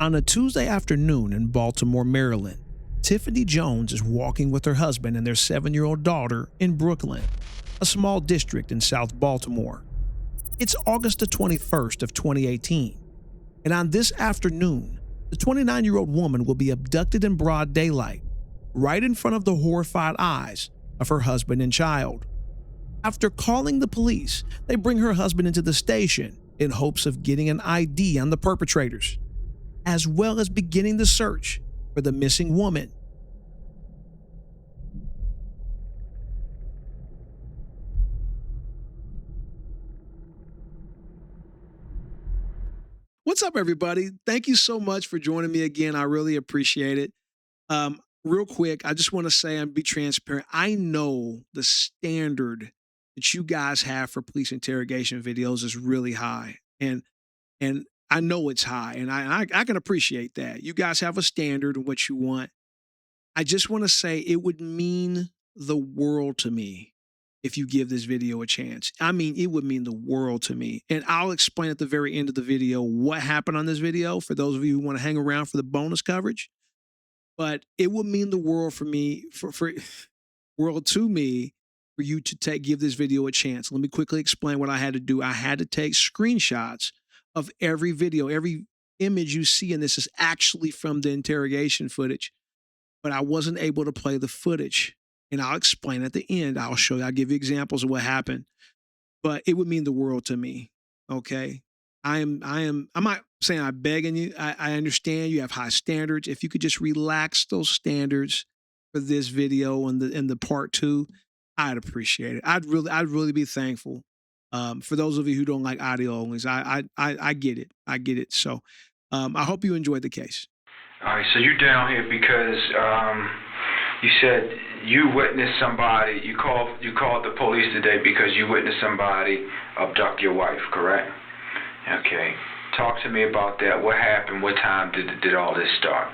On a Tuesday afternoon in Baltimore, Maryland, Tiffany Jones is walking with her husband and their 7-year-old daughter in Brooklyn, a small district in South Baltimore. It's August the 21st of 2018, and on this afternoon, the 29-year-old woman will be abducted in broad daylight, right in front of the horrified eyes of her husband and child. After calling the police, they bring her husband into the station in hopes of getting an ID on the perpetrators, as well as beginning the search for the missing woman. What's up, everybody? Thank you so much for joining me again. I really appreciate it. Real quick, I just want to say and be transparent. I know the standard that you guys have for police interrogation videos is really high, and I know it's high, and I can appreciate that. You guys have a standard of what you want. I just want to say it would mean the world to me if you give this video a chance. I mean, it would mean the world to me. And I'll explain at the very end of the video what happened on this video for those of you who want to hang around for the bonus coverage. But it would mean the world for me, for world to me, for you to give this video a chance. Let me quickly explain what I had to do. I had to take screenshots of every video. Every image you see in this is actually from the interrogation footage, but I wasn't able to play the footage. And I'll explain at the end. I'll show you, I'll give you examples of what happened. But it would mean the world to me. Okay. I'm not saying I'm begging you. I understand you have high standards. If you could just relax those standards for this video and the part 2, I'd appreciate it. I'd really be thankful. For those of you who don't like audio onlys, I get it. I get it. So I hope you enjoyed the case. All right, so you're down here because you said you witnessed somebody. You called the police today because you witnessed somebody abduct your wife, correct? Okay. Talk to me about that. What happened? What time did all this start?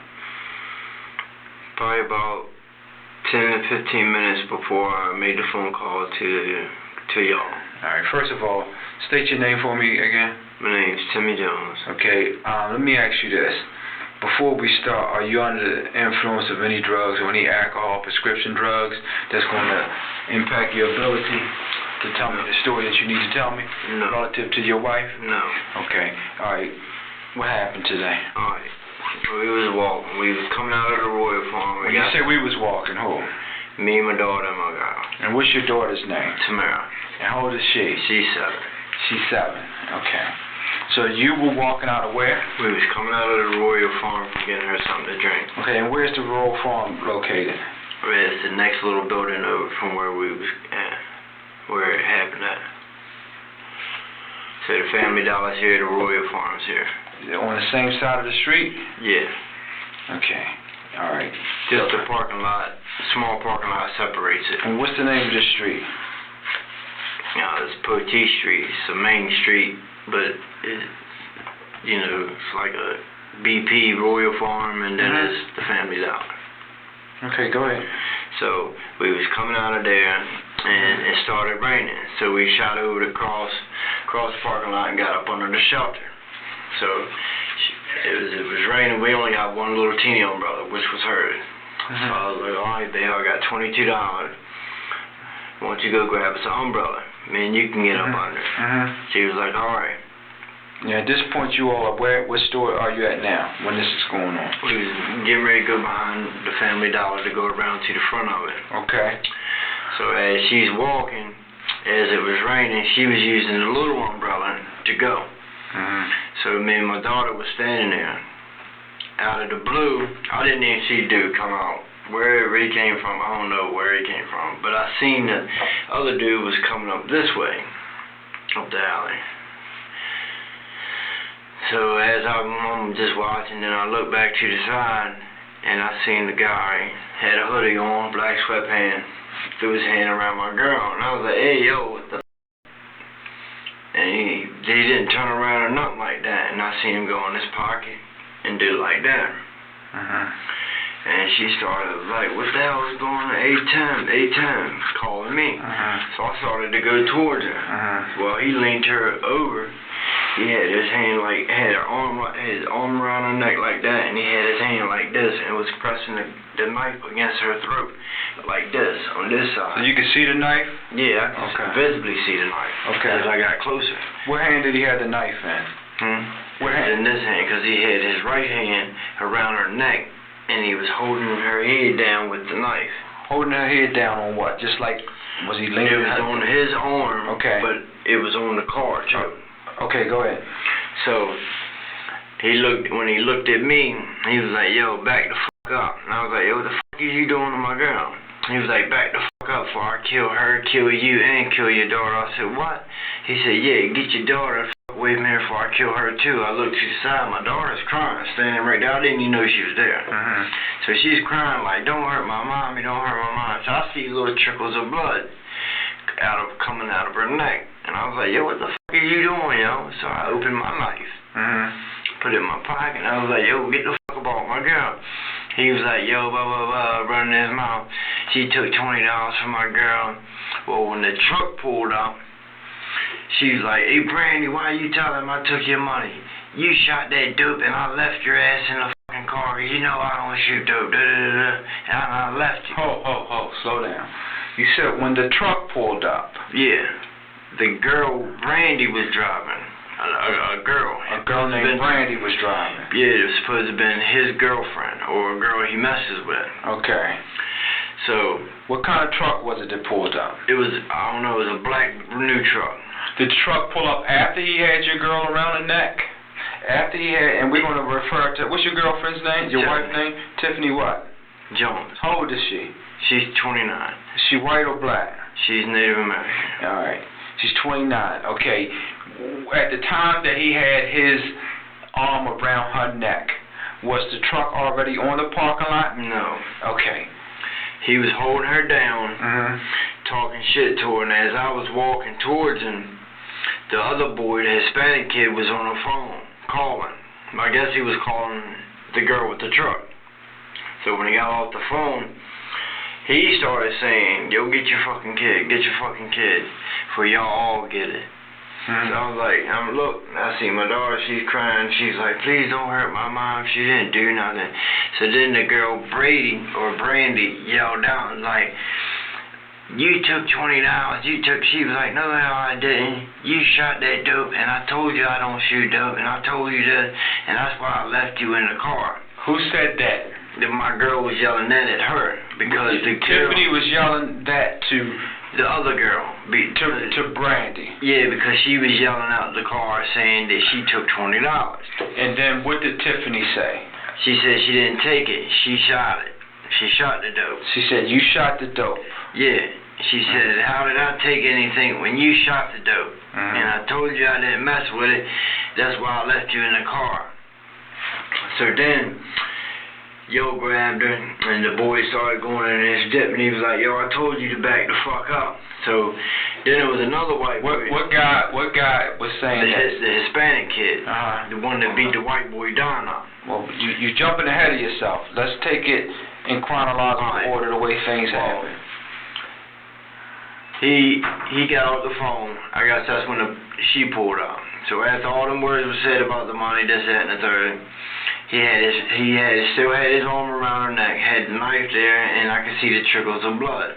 Probably about 10, 15 minutes before I made the phone call to y'all. All right. First of all, state your name for me again. My name's Timmy Jones. Okay. Let me ask you this. Before we start, are you under the influence of any drugs or any alcohol, prescription drugs that's going to impact your ability to tell me the story that you need to tell me? No. Relative to your wife? No. Okay. All right. What happened today? All right. We was walking. We was coming out of the Royal Farm. When you say we was walking, who? Me, my daughter, and my girl. And what's your daughter's name? Tamara. And how old is she? She's 7. She's 7. Okay. So you were walking out of where? We was coming out of the Royal Farm getting her something to drink. Okay, and where's the Royal Farm located? It's the next little building over from where we was at, where it happened at. So the Family Dollar's here, the Royal Farm's here. On the same side of the street? Yeah. Okay. All right. Just the parking lot, small parking lot separates it. And what's the name of this street? It's Poteet Street. It's a main street, but it's like a BP Royal Farm, and then it's the Family Dollar. Okay, go ahead. So we was coming out of there, and it started raining. So we shot over to cross the parking lot and got up under the shelter. So it was raining. We only got one little teeny umbrella, which was hers. So I was like, all right, babe, I got $22. Why don't you go grab us an umbrella? Man, you can get up under. She was like, all right. Yeah, at this point, you all are what store are you at now when this is going on? We was getting ready to go behind the Family Dollar to go around to the front of it. Okay. So as she's walking, as it was raining, she was using the little umbrella to go. So me and my daughter was standing there. Out of the blue, I didn't even see the dude come out. Wherever he came from, I don't know where he came from. But I seen the other dude was coming up this way, up the alley. So as I'm just watching, then I look back to the side, and I seen the guy had a hoodie on, black sweatpants, threw his hand around my girl, and I was like, hey, yo, what the f***? And he didn't turn around or nothing like that, and I seen him go in his pocket and do like that. And she started like, what the hell is going on? 8 times, calling me. So I started to go towards her. Well, he leaned her over he had his hand like, had his arm around her neck like that, and he had his hand like this, and was pressing the knife against her throat like this, on this side. So you could see the knife? Yeah, I could visibly see the knife. Okay. As I got closer. What hand did he have the knife in? What hand? In this hand, because he had his right hand around her neck, and he was holding her head down with the knife. Holding her head down on what? Just like, was he leaning? It was on his arm, okay, but it was on the car too. Okay, go ahead. So when he looked at me, he was like, "Yo, back the fuck up." And I was like, "Yo, what the fuck is you doing to my girl?" He was like, "Back the fuck up before I kill her, kill you, and kill your daughter." I said, "What?" He said, "Yeah, get your daughter the fuck away from here before I kill her too." I looked to the side, my daughter's crying, standing right there. I didn't even know she was there. So she's crying like, "Don't hurt my mommy, don't hurt my mom." So I see little trickles of blood coming out of her neck. And I was like, "Yo, what the fuck are you doing, yo?" So I opened my knife, put it in my pocket, and I was like, "Yo, get the fuck about my girl." He was like, "Yo, blah, blah, blah," running his mouth. She took $20 from my girl. Well, when the truck pulled up, she was like, "Hey, Brandy, why you telling him I took your money? You shot that dope, and I left your ass in the fucking car, 'cause you know I don't shoot dope, and I left you." Ho, slow down. You said when the truck pulled up. Yeah. The girl, Brandy, was driving. A girl named Brandy was driving. Yeah, it was supposed to have been his girlfriend, or a girl he messes with. Okay. So, what kind of truck was it that pulled up? It was, I don't know, it was a black new truck. Did the truck pull up after he had your girl around the neck? After he had, and we're going to refer to, what's your girlfriend's name? Your wife's name? Tiffany what? Jones. How old is she? She's 29. Is she white or black? She's Native American. All right. She's 29. Okay. At the time that he had his arm around her neck, was the truck already on the parking lot? No. Okay. He was holding her down, talking shit to her, and as I was walking towards him, the other boy, the Hispanic kid, was on the phone, calling. I guess he was calling the girl with the truck. So when he got off the phone, he started saying, "Yo, get your fucking kid, for y'all all get it." So I was like, look, I see my daughter, she's crying, she's like, "Please don't hurt my mom, she didn't do nothing." So then the girl, Brandy, yelled out, like, "You took $20, she was like, "No, I didn't. You shot that dope, and I told you I don't shoot dope, and I told you that, and that's why I left you in the car." Who said that? My girl was yelling that at her, because Tiffany was yelling that to the other girl. To Brandy. Yeah, because she was yelling out the car saying that she took $20. And then what did Tiffany say? She said she didn't take it. She shot it. She shot the dope. She said, "You shot the dope." Yeah. She said, "How did I take anything when you shot the dope? And I told you I didn't mess with it. That's why I left you in the car." So then, Yo grabbed her, and the boy started going in his dip, and he was like, "Yo, I told you to back the fuck up." So then there was another white boy. What guy was saying that? The Hispanic kid, the one that beat the white boy Don up. Well, you jumping ahead of yourself. Let's take it in chronological order, the way things happen. He got off the phone. I guess that's when she pulled up. So after all them words were said about the money, this, that, and the third, he still had his arm around her neck, had the knife there, and I could see the trickles of blood.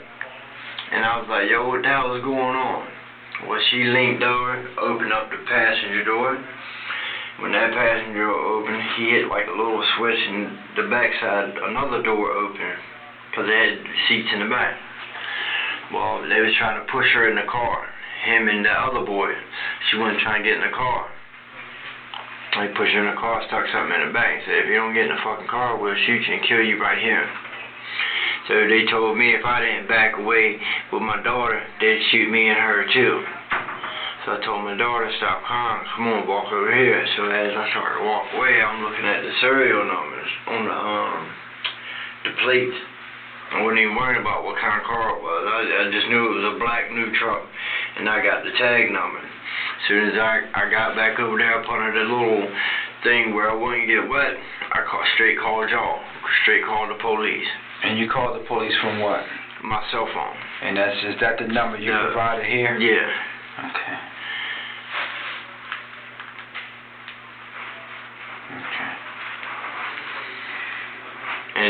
And I was like, "Yo, what the hell is going on?" Well, she leaned over, opened up the passenger door. When that passenger door opened, he hit like a little switch, and the backside, another door opened, because they had seats in the back. Well, they was trying to push her in the car, him and the other boy. She wasn't trying to get in the car. They pushed her in the car, stuck something in the back, and said, "If you don't get in the fucking car, we'll shoot you and kill you right here." So they told me if I didn't back away with my daughter, they'd shoot me and her too. So I told my daughter, "Stop crying, come on, walk over here." So as I started to walk away, I'm looking at the serial numbers on the plates. I wasn't even worried about what kind of car it was. I just knew it was a black new truck, and I got the tag number. As soon as I got back over there up under the little thing where I wouldn't get wet, I straight called y'all, straight called the police. And you called the police from what? My cell phone. And is that the number you provided here? Yeah. Okay.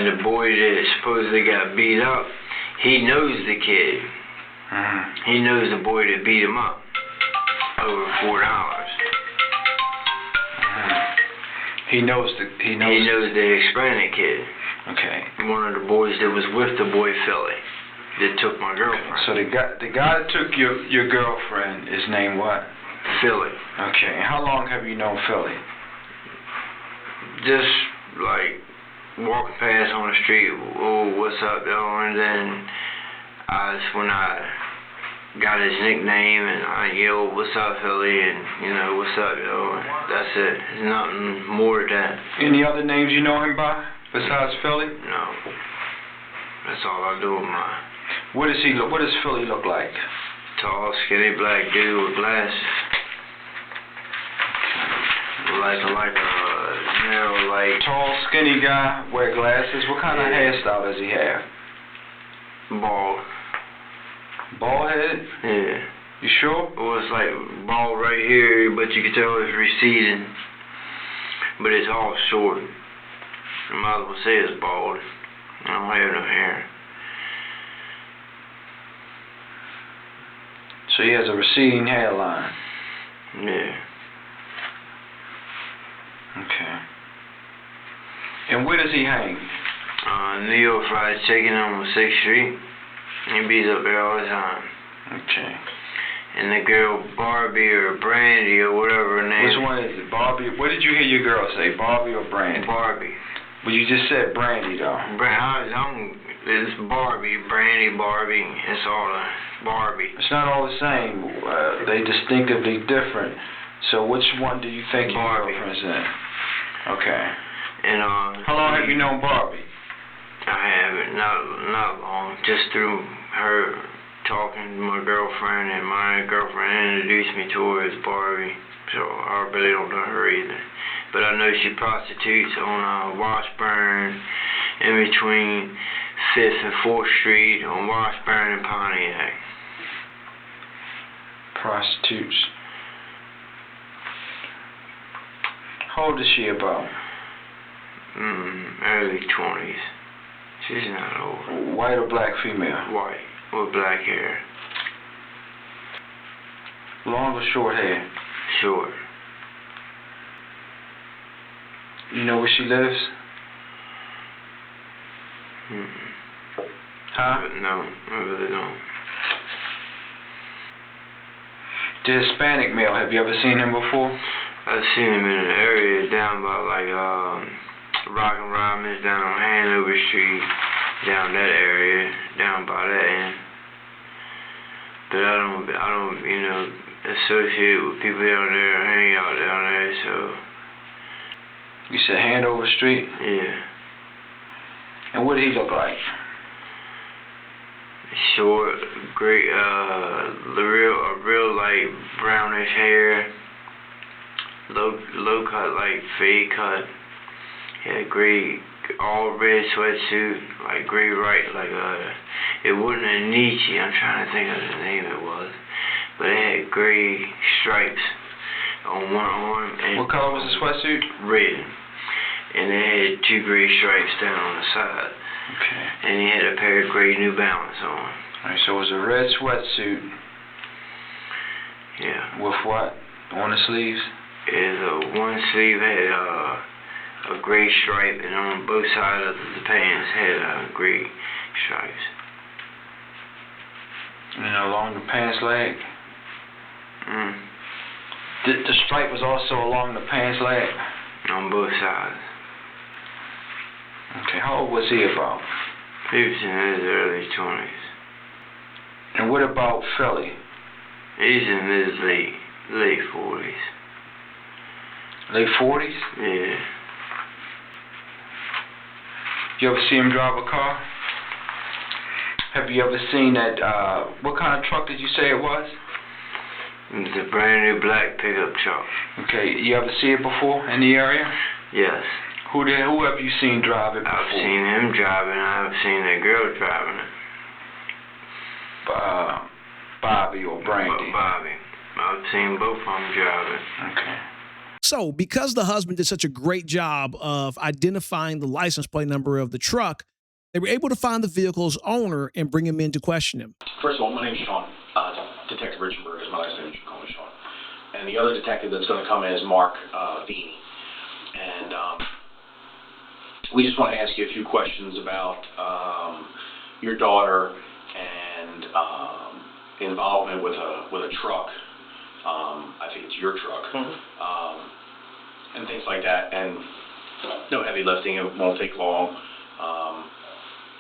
And the boy that supposedly got beat up, he knows the kid. He knows the boy that beat him up over $4. He knows the Hispanic kid. Okay. One of the boys that was with the boy Philly that took my girlfriend. So the guy that took your girlfriend is named what? Philly. Okay. And how long have you known Philly? Just like walking past on the street, oh, what's up, though? And then when I got his nickname, and I yelled, what's up, Philly? And, what's up, yo? That's it. There's nothing more to that. Any other names you know him by besides Philly? No. That's all I do with mine. What does Philly look like? Tall, skinny, black dude with glasses. Like Tall, skinny guy, wear glasses. What kind of hairstyle does he have? Bald. Bald head? Yeah. You sure? Well, it's like bald right here, but you can tell it's receding. But it's all short. I might as well say it's bald. I don't have no hair. So he has a receding hairline. Yeah. Okay. And where does he hang? New York Fried Chicken on 6th Street. He beats up there all the time. Okay. And the girl Barbie or Brandy or whatever her name. Which one is it? Barbie? What did you hear your girl say? Barbie or Brandy? Barbie. Well, you just said Brandy, though. It's Barbie, Brandy, Barbie. It's all Barbie. It's not all the same. They distinctively different. So which one do you think your girlfriend's in? Okay. And how long have you known Barbie? I haven't, not long. Just through her talking to my girlfriend, and my girlfriend introduced me to her as Barbie. So I really don't know her either. But I know she prostitutes on Washburn, in between 5th and 4th Street, on Washburn and Pontiac. Prostitutes. How old is she about? Early 20s. She's not old. White or black female? White, with black hair. Long or short hair? Short. You know where she lives? Huh? No, I really don't. The Hispanic male, have you ever seen him before? I've seen him in an area down by Rock and Robins, down on Hanover Street, down that area, down by that end. But I don't, associate with people down there or hang out down there, so. You said Hanover Street? Yeah. And what did he look like? Short, great, real light brownish hair, low cut, like fade cut. He had a gray, all red sweatsuit, like gray it wasn't a Nietzsche, I'm trying to think of the name it was, but it had gray stripes on one arm. And what color was the sweatsuit? Red. And it had 2 gray stripes down on the side. Okay. And he had a pair of gray New Balance on. Alright, so it was a red sweatsuit. Yeah. With what on the sleeves? One sleeve had a gray stripe, and on both sides of the pants had gray stripes. And along the pants leg? The stripe was also along the pants leg? On both sides. Okay, how old was he about? He was in his early 20s. And what about Philly? He's in his late 40s. Late 40s? Yeah. You ever see him drive a car? Have you ever seen that, what kind of truck did you say it was? It's a brand new black pickup truck. Okay, you ever see it before in the area? Yes. Who have you seen drive it before? I've seen him driving, I've seen that girl driving it. Bobby or Brandy? Bobby. I've seen both of them driving. Okay. So, because the husband did such a great job of identifying the license plate number of the truck, they were able to find the vehicle's owner and bring him in to question him. First of all, my name is Sean. Detective Richard is my last name. You can call me Sean. And the other detective that's going to come in is Mark Vini. And we just want to ask you a few questions about your daughter and involvement with a truck. I think it's your truck. And things like that. And no heavy lifting. It won't take long.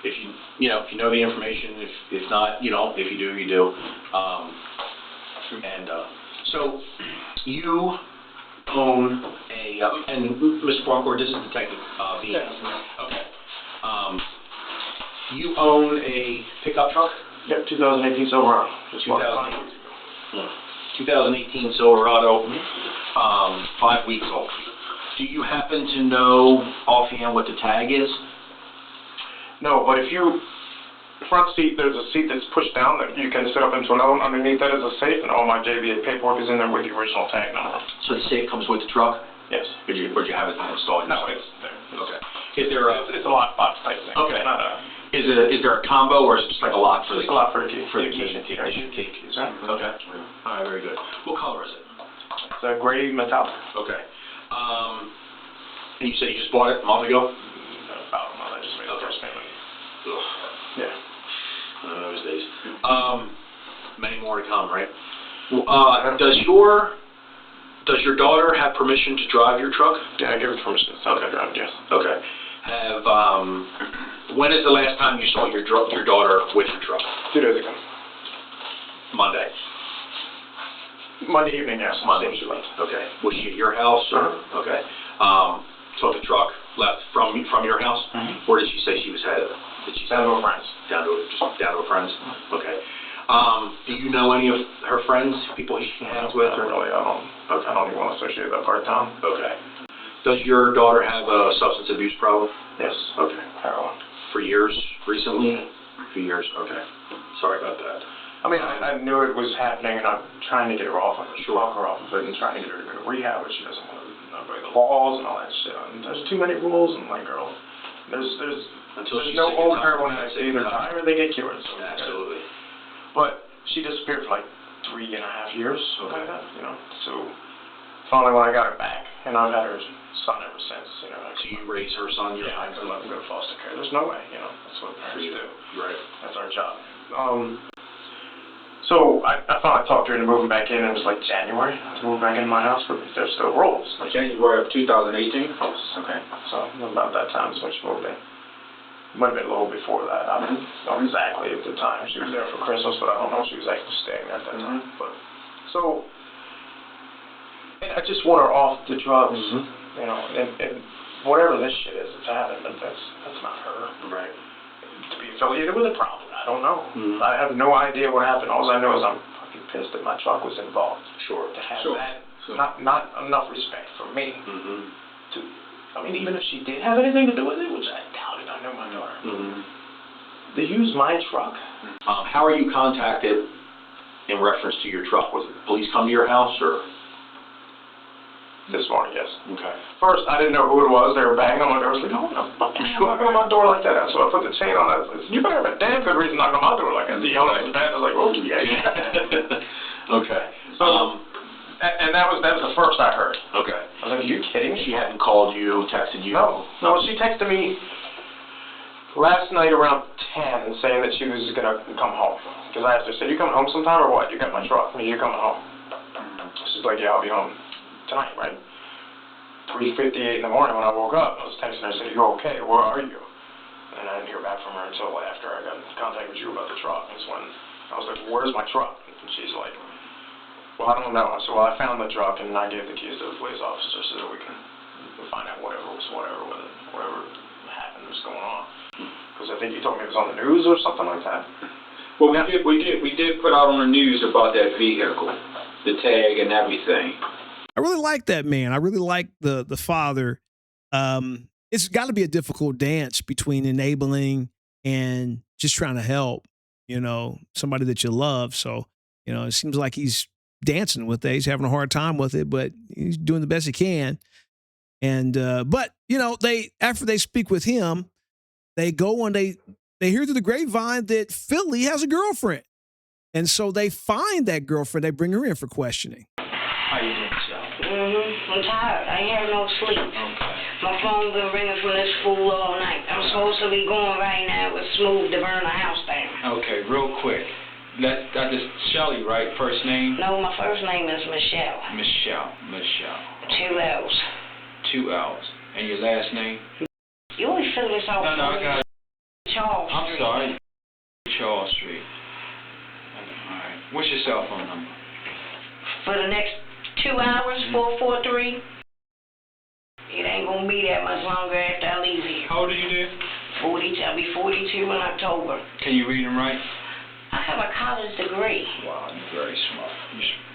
If you know the information, if not, you don't. If you do, you do. So you own a, and Mr. Broncourt, this is Detective V. Okay. You own a pickup truck? Yep, 2018 Silverado. 2018 Silverado, 5 weeks old. Do you happen to know offhand what the tag is? No, but if you, front seat, there's a seat that's pushed down that you can sit up into another one. Underneath that is a safe, and all my JVA paperwork is in there with the original tag number. So the safe comes with the truck? Yes. Would you have it installed? No, it's there. Okay. Is there It's a lockbox type thing. Okay. It's not a... Is there a combo, or is it just like a lock for the... It's a lock for the key. For the key. Key. Keys, huh? Okay. All right, very good. What color is it? It's a gray metallic. Okay. And you said you just bought it a month ago? About a month. I just made the first payment. Ugh. Yeah. One of those days. Many more to come, right? Does your daughter have permission to drive your truck? Yeah, I give her permission to drive, yes. Okay. When is the last time you saw your daughter with your truck? 2 days ago. Monday. Monday evening, yes. Monday evening. Okay. Was she at your house or? Okay. So the truck left from your house? Where did she say she was headed? Did she Down to her friends. Down to her friends? Okay. Do you know any of her friends, people she hangs with? Not really. I don't even want to associate that part of town. Okay. Does your daughter have a substance abuse problem? Yes. Okay. Heroin. For years? Recently? A few years? Okay. Sorry about that. I mean, I knew it was happening, and I'm trying to get her off of it, walk her off of it, and trying to get her to go to rehab, but she doesn't want to obey the laws and all that shit. And there's too many rules, and like, girl, there's no old heroin addicts. They either die or they get cured. So Absolutely. But she disappeared for like 3.5 years, something like that, you know. So finally, when I got her back, and I've had her son ever since, you know. So you raise her son? Yeah, I couldn't let him go to foster care. There's no way, you know. That's what parents do. Right. That's our job. So I finally talked her into moving back in. It was like January to move back into my house, but there's still rules. Like January of 2018? Okay. So about that time is when she moved in. It might have been a little before that. I don't know exactly at the time. She was there for Christmas, but I don't know if she was actually staying at that time. But so I just want her off the drugs, you know, and whatever this shit is that's happened, that's not her. Right. To be affiliated with it, probably. I don't know. I have no idea what happened. All I know is I'm fucking pissed that my truck was involved. Sure. To have that, not enough respect for me. To, I mean, even if she did have anything to do with it, which I doubt it. I know my daughter. They used my truck. How are you contacted in reference to your truck? Was it police come to your house or? This morning, yes. Okay. First, I didn't know who it was. They were banging on my door. I was like, oh, no, fucking knocking on my door like that. So I put the chain on it. I said, you better have a damn good reason to knock on my door like that. He yelled at me bad. I was like, okay. Okay. So, and that was the first I heard. Okay. I was like, are you kidding me? She hadn't called you, texted you? No, she texted me last night around 10 saying that she was going to come home. Because I asked her, said, you coming home sometime or what? You got my truck. You're coming home. She's like, yeah, I'll be home tonight, right? 3:58 in the morning when I woke up, I was texting her, I said, you okay? Where are you? And I didn't hear back from her until after I got in contact with you about the truck. That's when I was like, where's my truck? And she's like, well, I don't know. I said, well, I found the truck, and I gave the keys to the police officer so that we can find out whatever happened was going on. Because I think you told me it was on the news or something like that. Well, we did put out on the news about that vehicle, the tag and everything. I really like that man. I really like the father. It's got to be a difficult dance between enabling and just trying to help, you know, somebody that you love. So, you know, it seems like he's dancing with it. He's having a hard time with it, but he's doing the best he can. And but you know, after they speak with him, they go and they hear through the grapevine that Philly has a girlfriend, and so they find that girlfriend. They bring her in for questioning. How you doing, Michelle? I'm tired. I ain't had no sleep. Okay. My phone been ringing from this school all night. I'm supposed to be going right now with Smooth to burn the house down. Okay, real quick. That is Shelly, right? First name? No, my first name is Michelle. Michelle. 2 L's. 2 L's. And your last name? You always fill this out. No, I got it. Charles I'm Street. sorry. Charles Street. Alright. What's your cell phone number? For the next 2 hours, 443. It ain't gonna be that much longer after I leave here. How old are you, dear? 40. I'll be 42 in October. Can you read and write? I have a college degree. Wow, you're very smart.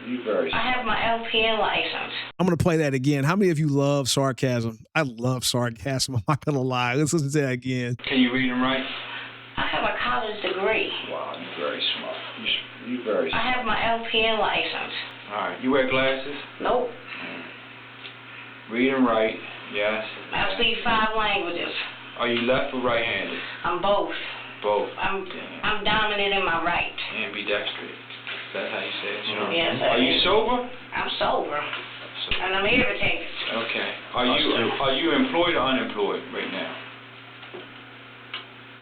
You're very I smart. have my LPN license. I'm going to play that again. How many of you love sarcasm? I love sarcasm. I'm not going to lie. Let's listen to that again. Can you read and write? I have a college degree. Wow, you're very smart. You're very I smart. have my LPN license. Alright, you wear glasses? Nope. Read and write, yes. I speak 5 languages. Are you left or right-handed? I'm both. Both. I'm dominant in my right. Ambidextrous. That's how you say it, you know? Yes, Are you sober? I'm sober. And I'm irritated. Okay. Are you employed or unemployed right now?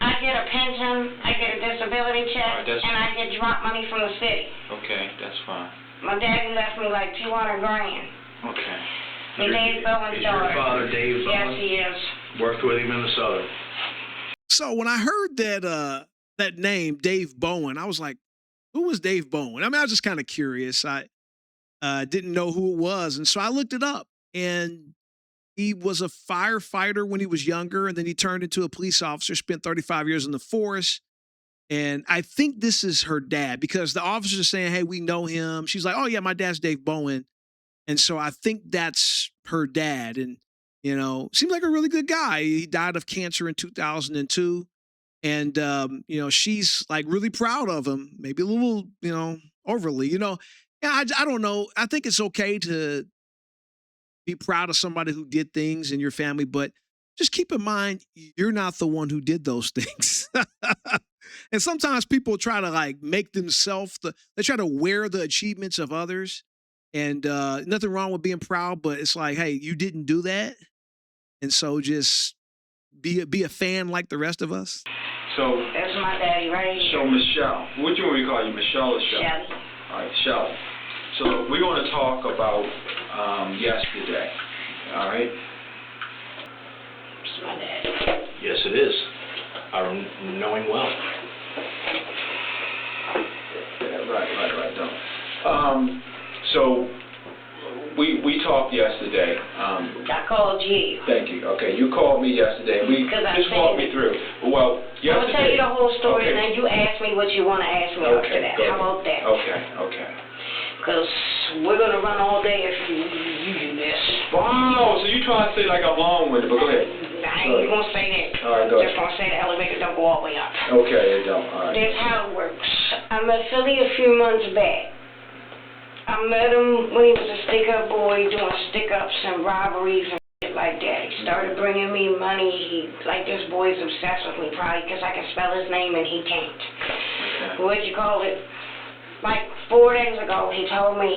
I get a pension, I get a disability check, All right, and I get drop money from the city. Okay, that's fine. My daddy left me like $200 grand. Okay. And Dave Bowen's Is your daughter. father Dave Yes, Bowen? he is. Worked with him in the Southern. So when I heard that name, Dave Bowen, I was like, who was Dave Bowen? I mean, I was just kind of curious. I didn't know who it was. And so I looked it up. And he was a firefighter when he was younger. And then he turned into a police officer, spent 35 years in the force. And I think this is her dad because the officers are saying, hey, we know him. She's like, oh, yeah, my dad's Dave Bowen. And so I think that's her dad. And, you know, seems like a really good guy. He died of cancer in 2002. And, you know, she's like really proud of him, maybe a little, you know, overly, you know. Yeah, I don't know. I think it's okay to be proud of somebody who did things in your family, but just keep in mind, you're not the one who did those things. And sometimes people try to like make themselves, they try to wear the achievements of others. And nothing wrong with being proud, but it's like, hey, you didn't do that. And so just be a fan like the rest of us. So, That's my daddy right here. so Michelle, what do you want me to call you, Michelle or Shelly? Shelly. All right, Shelly. So we're going to talk about yesterday. All right. It's my daddy. Yes, it is. I know him well. Yeah, right. Don't. So we talked yesterday. I called you. Thank you. Okay, you called me yesterday. Because I Just walk me said- through. Well, yesterday. I'm going to tell you the whole story, Okay. and then you ask me what you want to ask me after Okay, that. go How ahead. about that? Okay. Because we're going to run all day if you do this. Wow, so you trying to say like I'm long-winded, but go ahead. I ain't going to say that. All right, go ahead. Just going to say the elevator don't go all the way up. Okay, it don't. All right. That's how it works. I met Philly a few months back. I met him when he was a stick-up boy doing stick-ups and robberies and shit like that. He started bringing me money. This boy's obsessed with me probably because I can spell his name and he can't. Like 4 days ago, he told me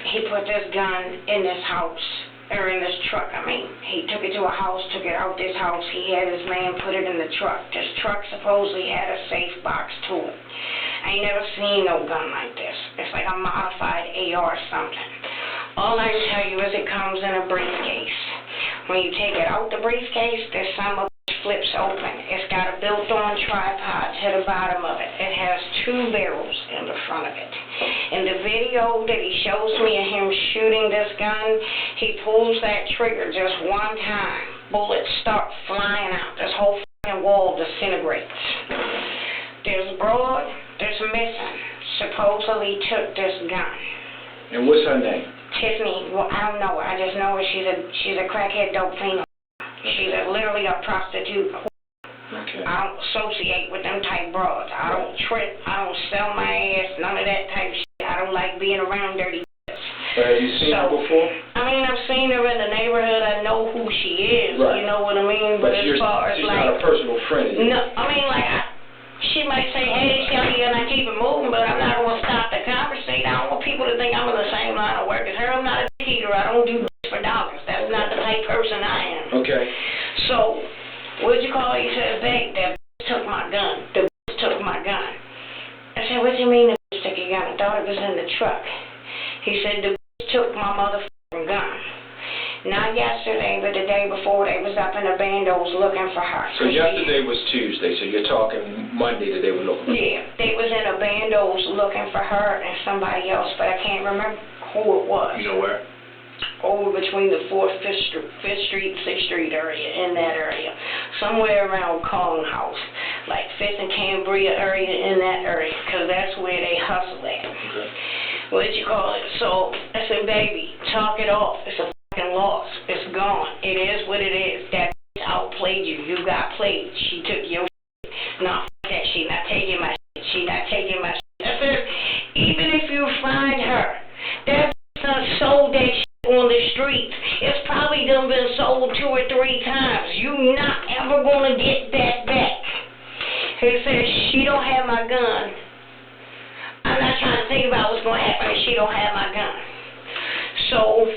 he put this gun in this house, or in this truck, He took it to a house, took it out this house. He had his man put it in the truck. This truck supposedly had a safe box to it. I ain't never seen no gun like this. It's like a modified AR or something. All I can tell you is it comes in a briefcase. When you take it out the briefcase, this son of a flips open. It's got a built-on tripod to the bottom of it. It has 2 barrels in the front of it. In the video that he shows me of him shooting this gun, he pulls that trigger just one time. Bullets start flying out. This whole fucking wall disintegrates. There's broad, there's missing. Supposedly took this gun. And what's her name? Tiffany, well, I don't know her. I just know her. She's a crackhead dope fiend. She's literally a prostitute. Okay. I don't associate with them type broads. I don't trip. I don't sell my ass. None of that type shit. I don't like being around dirty. Have you seen her before? I mean, I've seen her in the neighborhood. I know who she is. Right. You know what I mean? But as far as she's like, not a personal friend of yours. no, I mean like, she might say, "Hey, Shelly," and I keep it moving, but I'm not gonna stop the conversation. I don't want people to think I'm in the same line of work as her. I'm not a cheater. I don't do for dollars. That's not the type person I am. Okay. So, what'd you call it? He said, "Babe, that took my gun. The took my gun." I said, "What do you mean the took your gun? I thought it was in the truck." He said, "The took my motherfucking gun." Not yesterday, but the day before, they was up in the bandos looking for her. So yesterday was Tuesday, so you're talking Monday that they were looking for her. Yeah, they was in the bandos looking for her and somebody else, but I can't remember who it was. You know where? Over between the 4th, 5th Street, 6th Street area, in that area. Somewhere around Kong House, like 5th and Cambria area, in that area, because that's where they hustle at. Okay. What you call it? So I said, "Baby, chalk it off. It's a fucking loss. It's gone. It is what it is. That outplayed you. You got played. She took your shit. Nah, fuck that. She not taking my shit. She not taking my shit." I said, "Even if you find her, that done sold that shit on the streets. It's probably done been sold 2 or 3 times. You not ever gonna get that back." He said, "She don't have my gun. I'm not trying to think about what's going to happen if she don't have my gun." So,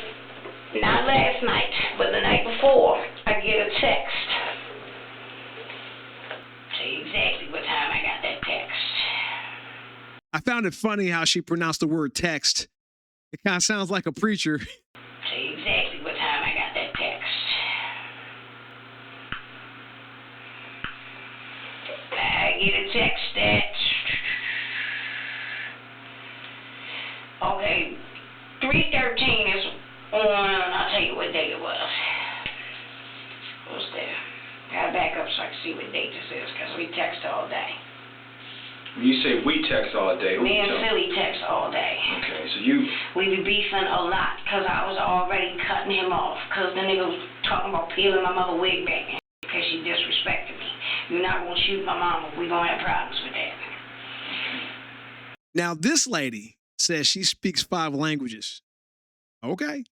not last night, but the night before, I get a text. Tell you exactly what time I got that text. I found it funny how she pronounced the word text. It kind of sounds like a preacher. Tell you exactly what time I got that text. I get a text that, okay, 3:13 is on, I'll tell you what day it was. What's there? Gotta back up so I can see what date this is, because we text all day. When you say we text all day, who Me you and talking? Silly text all day. Okay, so you... We be beefing a lot, because I was already cutting him off, because the nigga was talking about peeling my mother wig back, because she disrespected me. You're not going to shoot my mama. We're going to have problems with that. Now, this lady says she speaks 5 languages. Okay.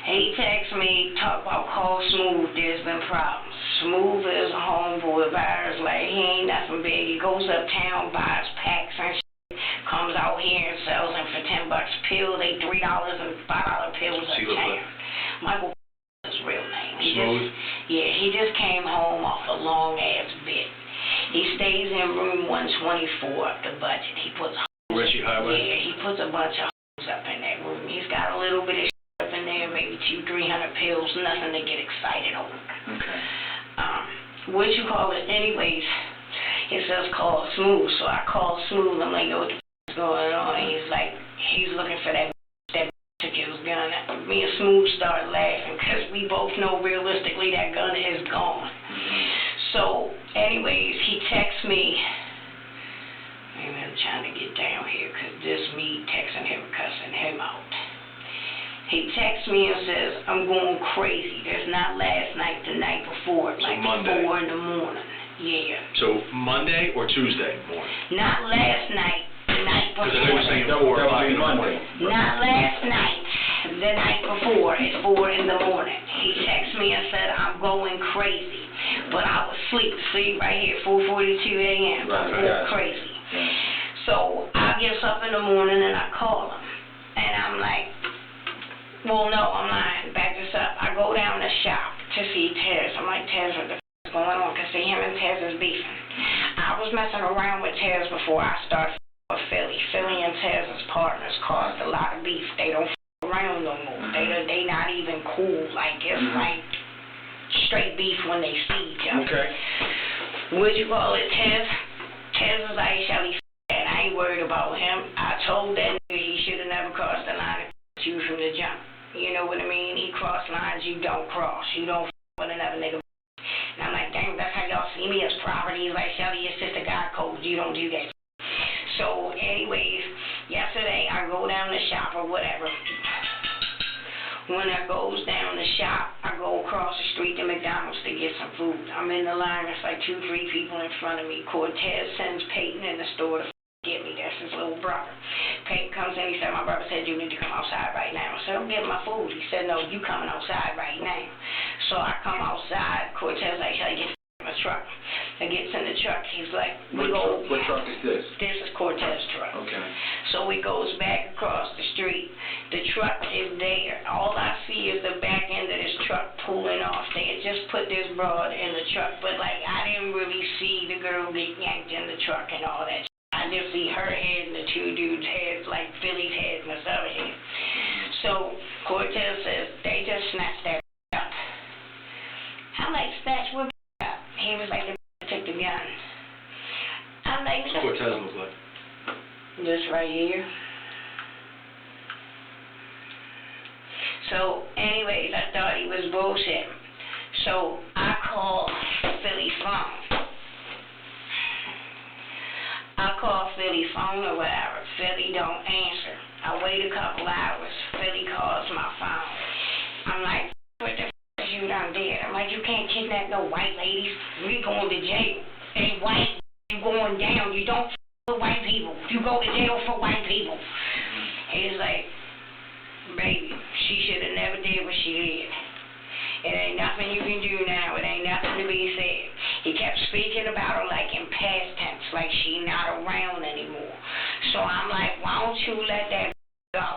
He texts me, talk about call Smooth, there's been problems. Smooth is a homeboy of ours, like he ain't nothing big. He goes uptown, buys packs and shit, comes out here and sells them for $10 a pill. They $3 and $5 pills uptown. Michael is his real name. Smooth? He just came home off a long ass bit. He stays in room 124 up the budget. He puts Richie Highway? Yeah, he puts a bunch of up in that room. He's got a little bit of up in there, maybe 200-300 pills, nothing to get excited over. Okay. What you call it? Anyways, it says call Smooth, so I call Smooth. I'm like, yo, what the f*** is going on? And he's like, he's looking for that took his gun. Me and Smooth started laughing because we both know realistically that gun is gone. So, anyways, he texts me. Maybe I'm trying to get down here because this me texting him, cussing him out. He texts me and says, "I'm going crazy." That's not last night, the night before, So like Monday. 4 in the morning. Yeah. So Monday or Tuesday morning? Not last night, the night before. Because I know you're saying That 4 would o'clock be in the Monday. morning. Not last night, the night before, at 4 in the morning. He texted me and said, "I'm going crazy." But I was asleep. See, right here, 4:42 a.m. Right, I'm I going got you. crazy. Yeah. So I get up in the morning and I call him. And I'm like, well, no, I'm lying. Back this up. I go down the shop to see Tez. I'm like, Tez, what the f*** is going on? Because see, him and Tez is beefing. I was messing around with Tez before I started with Philly. Philly and Tez's partners caused a lot of beef. They don't f*** around no more. They not even cool. Like, it's like straight beef when they see each other. Okay. What you call it, Tez? Tez is like, Shelly, I ain't worried about him. I told that nigga he should have never crossed the line and you from the jump. You know what I mean? He crossed lines you don't cross. You don't with another nigga. And I'm like, damn, that's how y'all see me as property. He's like, Shelly, it's just a guy code. You don't do that. So, anyways, yesterday I go down the shop or whatever. When I goes down the shop, I go across the street to McDonald's to get some food. I'm in the line. It's like 2-3 people in front of me. Cortez sends Peyton in the store to get me. That's his little brother. Kate comes in, he said, my brother said you need to come outside right now. I said, I'm getting my food. He said, no, you coming outside right now. So I come outside. Cortez like, hey, get in the truck. I gets in the truck. He's like, What truck is this? This is Cortez truck. Okay. So he goes back across the street. The truck is there. All I see is the back end of this truck pulling off. They had just put this broad in the truck, but like I didn't really see the girl get yanked in the truck and all that. I just see her head and the two dudes' heads, like Philly's head and this other head. So Cortez says, they just snatched that up. I'm like, snatch what up? He was like, they took the gun. I'm like, Cortez look like? this right here. So anyways, I thought he was bullshit. So I called Philly's phone. I call Philly's phone or whatever. Philly don't answer. I wait a couple hours. Philly calls my phone. I'm like, what the f*** you done did? I'm like, you can't kidnap no white ladies. We going to jail. They white, you going down. You don't f*** with white people. You go to jail for white people. He's like, baby, she should have never did what she did. It ain't nothing you can do now. It ain't nothing to be said. He kept speaking about her like in past tense, like she not around anymore. So I'm like, why don't you let that go?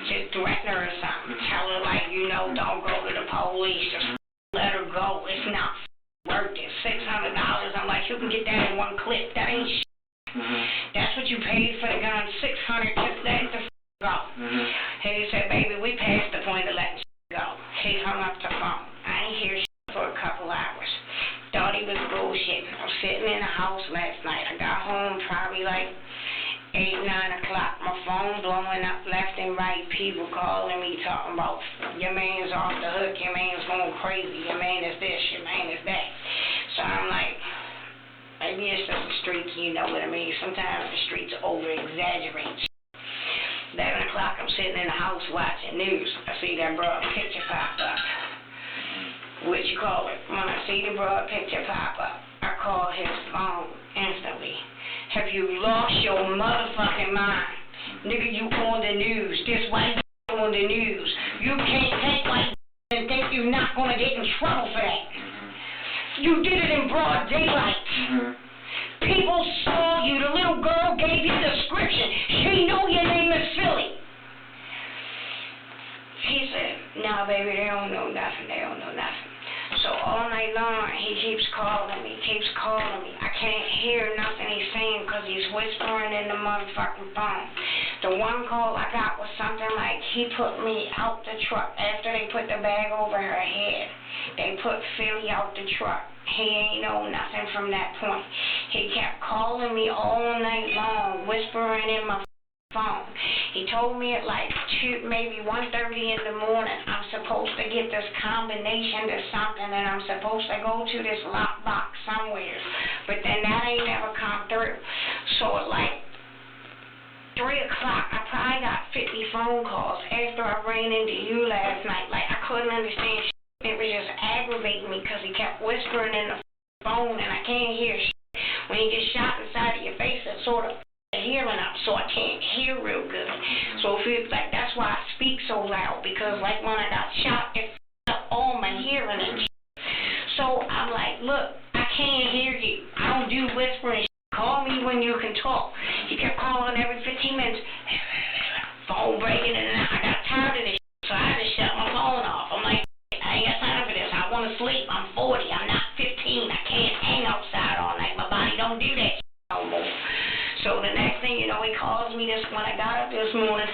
Just threaten her or something. Tell her like, don't go to the police. Just let her go. It's not worth it. $600. I'm like, you can get that in one clip. That ain't shit. That's what you paid for the gun. $600. Just let the go. And he said, baby, we passed the point of letting go. He hung up the phone. I ain't hear shit for a couple hours. Thought he was bullshitting. I was sitting in the house last night. I got home probably like 8, 9 o'clock. My phone blowing up left and right. People calling me talking about your man's off the hook. Your man's going crazy. Your man is this. Your man is that. So I'm like, maybe it's just the streets. You know what I mean? Sometimes the streets over-exaggerate. 11 o'clock, I'm sitting in the house watching news. I see that broad picture pop up. What you call it? When I see the broad picture pop up, I call his phone instantly. Have you lost your motherfucking mind? Nigga, you on the news. This white on the news. You can't take white and think you're not going to get in trouble for that. You did it in broad daylight. People saw you. The little girl gave you the description. She knew your name is Philly. He said, no, baby, they don't know nothing. They don't know nothing. So all night long, he keeps calling me, I can't hear nothing he's saying because he's whispering in the motherfucking phone. The one call I got was something like he put me out the truck after they put the bag over her head. They put Philly out the truck. He ain't know nothing from that point. He kept calling me all night long, whispering in my phone. He told me at like 2, maybe 1:30 in the morning, I'm supposed to get this combination to something and I'm supposed to go to this lockbox somewhere. But then that ain't never come through. So at like 3 o'clock, I probably got 50 phone calls after I ran into you last night. Like I couldn't understand shit. It was just aggravating me because he kept whispering in the phone and I can't hear shit. When you get shot inside of your face, it sort of hearing up, so I can't hear real good. So it feels like that's why I speak so loud, because like when I got shot, it up all my hearing and shit. So I'm like, look, I can't hear you. I don't do whispering shit. Call me when you can talk. He kept calling every 15 minutes. Phone breaking in and out. I got tired of this shit, so I had to shut my phone off. I'm like, I ain't got time for this. I want to sleep. I'm 40. I'm not 15. I can't hang outside all night. My body don't do that shit no more. So the next thing you know, he calls me when I got up this morning,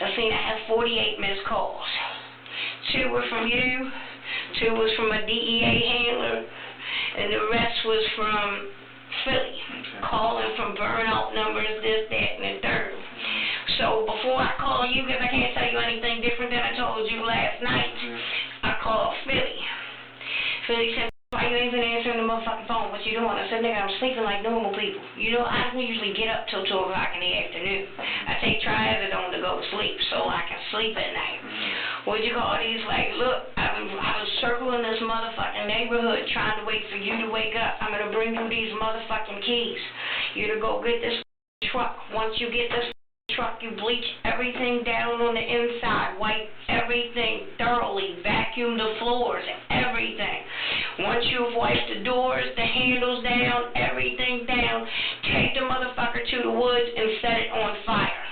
I seen I had 48 missed calls. 2 were from you, 2 was from a DEA handler, and the rest was from Philly, calling from burnout numbers, this, that, and the third. So before I call you, because I can't tell you anything different than I told you last night, I called Philly. Philly said, why you ain't been answering the motherfucking phone? What you doing? I said, nigga, I'm sleeping like normal people. You know, I don't usually get up till 2 o'clock in the afternoon. I take triazidone to go to sleep so I can sleep at night. What'd you call these? Like, look, I was circling this motherfucking neighborhood trying to wait for you to wake up. I'm going to bring you these motherfucking keys. You to go get this truck. Once you get this truck, you bleach everything down on the inside, wipe everything thoroughly, vacuum the floors, everything. Once you've wiped the doors, the handles down, everything down, take the motherfucker to the woods and set it on fire.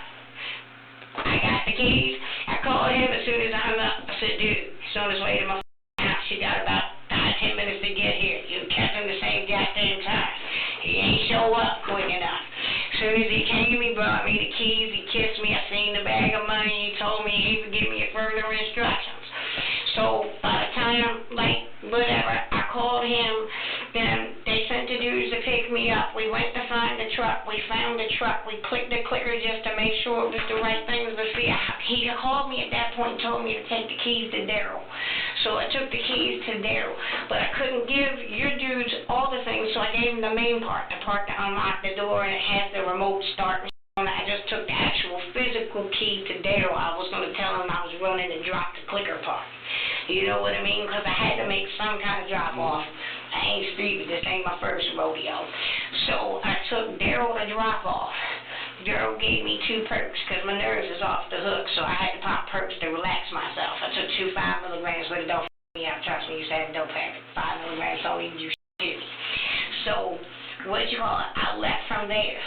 I got the keys. I called him as soon as I hung up. I said, dude, he's on his way to my house. You got about 5-10 minutes to get here. You kept him the same goddamn time. He ain't show up quick enough. As soon as he came, he brought me the keys. He kissed me. I seen the bag of money. He told me he would give me further instructions. So by the time, whatever, I called him. Then they sent the dudes to pick me up. We went to find the truck. We found the truck. We clicked the clicker just to make sure it was the right thing to see. He called me at that point and told me to take the keys to Daryl. So I took the keys to Daryl. But I couldn't give your dudes all the things, so I gave him the main part, the part that unlocked the door and it has the remote start. And I just took the actual physical key to Daryl. I was going to tell him I was running and drop the clicker part. You know what I mean? Because I had to make some kind of drop off. I ain't stupid. This ain't my first rodeo. So I took Daryl to drop off. Daryl gave me 2 perks because my nerves is off the hook, so I had to pop perks to relax myself. I took 2 5 milligrams, but it don't f me up. Trust me, you said dope habit. 5 milligrams don't even do shit. So, I left from there.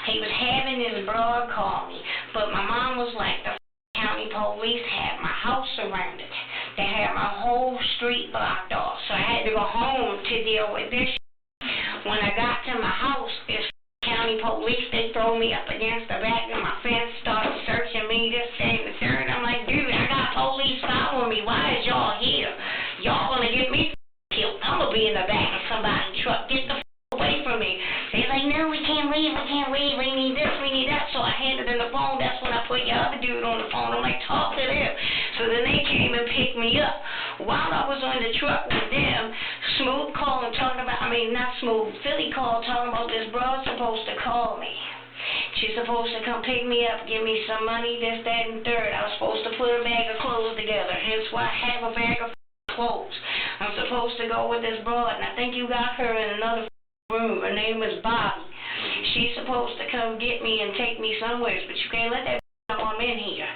He was having his broad call me, but my mom was like, the county police had my house surrounded. They had my whole street blocked off, so I had to go home to deal with this. When I got to my house, this county police, they throw me up against the back of my fence, started searching me, this, that, and the third. I'm like, dude, I got police following me. Why is y'all here? Y'all gonna get me killed. I'm gonna be in the back of somebody's truck. Get the away from me. They're like, no, we can't leave. We need this, we need that. So I handed them the phone. That's when I put your other dude on the phone. I'm like, talk to them. So then they came and picked me up. While I was on the truck with them, Smooth called and talking about, not Smooth, Philly called talking about this broad supposed to call me. She's supposed to come pick me up, give me some money, this, that, and third. I was supposed to put a bag of clothes together, hence why I have a bag of clothes. I'm supposed to go with this broad, and I think you got her in another room. Her name is Bobby. She's supposed to come get me and take me somewhere, but you can't let that know I'm in here.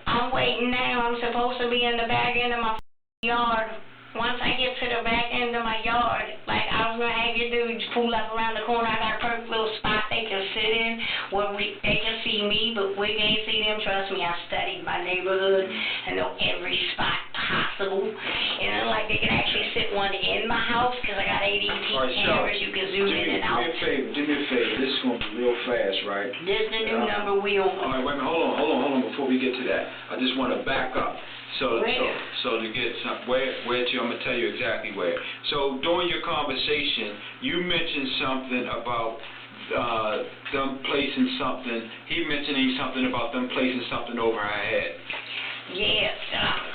I'm waiting now. I'm supposed to be in the back end of my yard. Once I get to the back end of my yard, I was going to have your dudes pull up around the corner. I got a perfect little spot they can sit in where they can see me, but we can't see them. Trust me, I studied my neighborhood. I know every spot possible. And they can actually sit one in my house because I got ADT cameras. You can zoom in and out. Do me a favor. This is going to be real fast, right? This is the new number we on. All right, wait a minute. Hold on. Before we get to that, I just want to back up. So to get where to, I'm gonna tell you exactly where. So during your conversation, you mentioned something about them placing something. He mentioning something about them placing something over her head. Yes,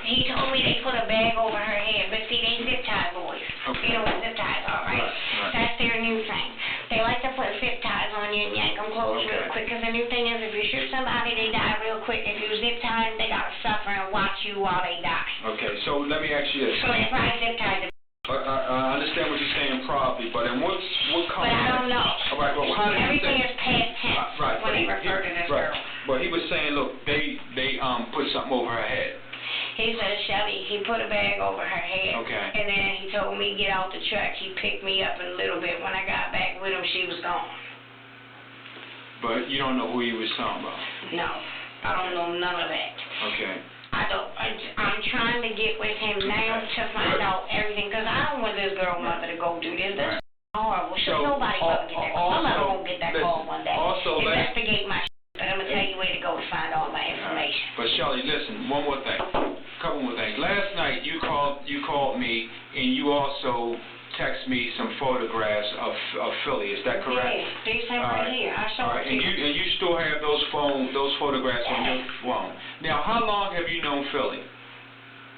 he told me they put a bag over her head, but see, they zip tie boys. Okay. You know what zip ties are, right? That's their new thing. They like to put zip ties on you and yank them closed real quick, because the new thing is if you shoot somebody, they die real quick. If you zip tie them, they gotta suffer and watch you while they die. Okay, so let me ask you this. So they probably zip tied them. I understand what you're saying probably, but in what context? But I don't know. All right, well, how did you Everything say? is past tense when they refer to this girl. But he was saying, look, they put something over her head. He said, Shelly, he put a bag over her head. Okay. And then he told me to get out the truck. He picked me up in a little bit. When I got back with him, she was gone. But you don't know who he was talking about? No, I don't know none of that. Okay. I'm trying to get with him now to find out everything, because I don't want this girl mother to go do this. This is horrible. Should nobody ever get that call? Somebody won't get that call one day. Investigate my shit, but I'm going to tell you where to go to find all my information. But Shelly, listen, one more thing. Couple more things. Last night you called me and you also text me some photographs of Philly. Is that correct? Yeah, these things right here. I show it to you. And you still have those photographs on your phone. Now, how long have you known Philly?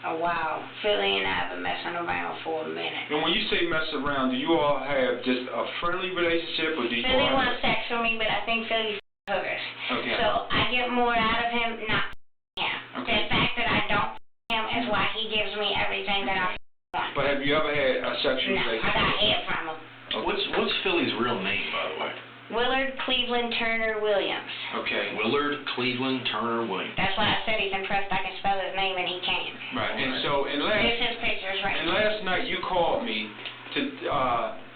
A while. Philly and I have been messing around for a minute. And when you say mess around, do you all have just a friendly relationship, or do you? Philly wants sex with me, but I think Philly's hookers. Okay. So I get more out of him, not him. Okay. The fact that I don't him is why he gives me everything that I want. But have you ever had a sexual No, relationship? I got head from him. What's Philly's real name, by the way? Willard Cleveland Turner Williams. Okay, Willard Cleveland Turner Williams. That's why I said he's impressed I can spell his name and he can. Right. And so, There's his pictures right and there. last night you called me to,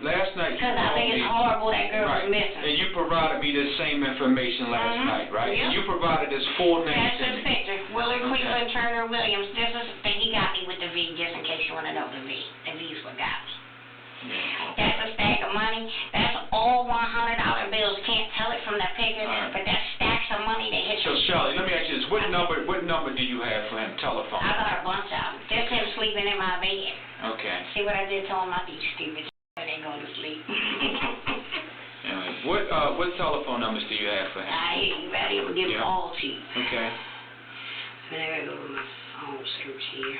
last night you Because I called think me. it's horrible that girl Right. was missing. And you provided me the same information last Mhm. night, right? Yep. And you provided his full name That's to his me. picture. Willard Okay. Cleveland Turner Williams. This is the he got me with the V, just in case you want to know the V. The V's for guys. That's a stack of money. That's all $100 bills. Can't tell it from the picture, Alright. but that's stacks of money that hit So your Shirley, let me ask you this: what number do you have for him? Telephone. I got a bunch of them. Just him sleeping in my bed. Okay. See what I did to him? I be stupid when they go to sleep. What telephone numbers do you have for him? I hear you. Ready? I'm gonna give them Yeah. all to you. Okay. Then I gotta go to my phone search here.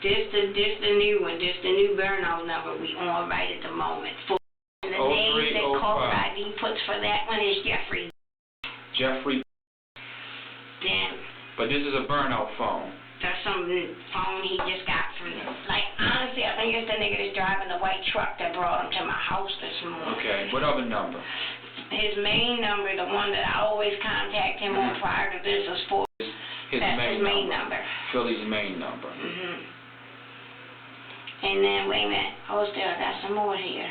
This the new one. This the new burnout number we on right at the moment. And the name that 0305. caller ID puts for that one is Jeffrey. Jeffrey. Then But this is a burnout phone. there's some phone he just got from, like, honestly, I think it's the nigga that's driving the white truck that brought him to my house this morning. Okay. What other number? His main number, the one that I always contact him on prior to this, is for. His That's main his main number. number. Philly's main number. And then, wait a minute. Oh, still, I got some more here.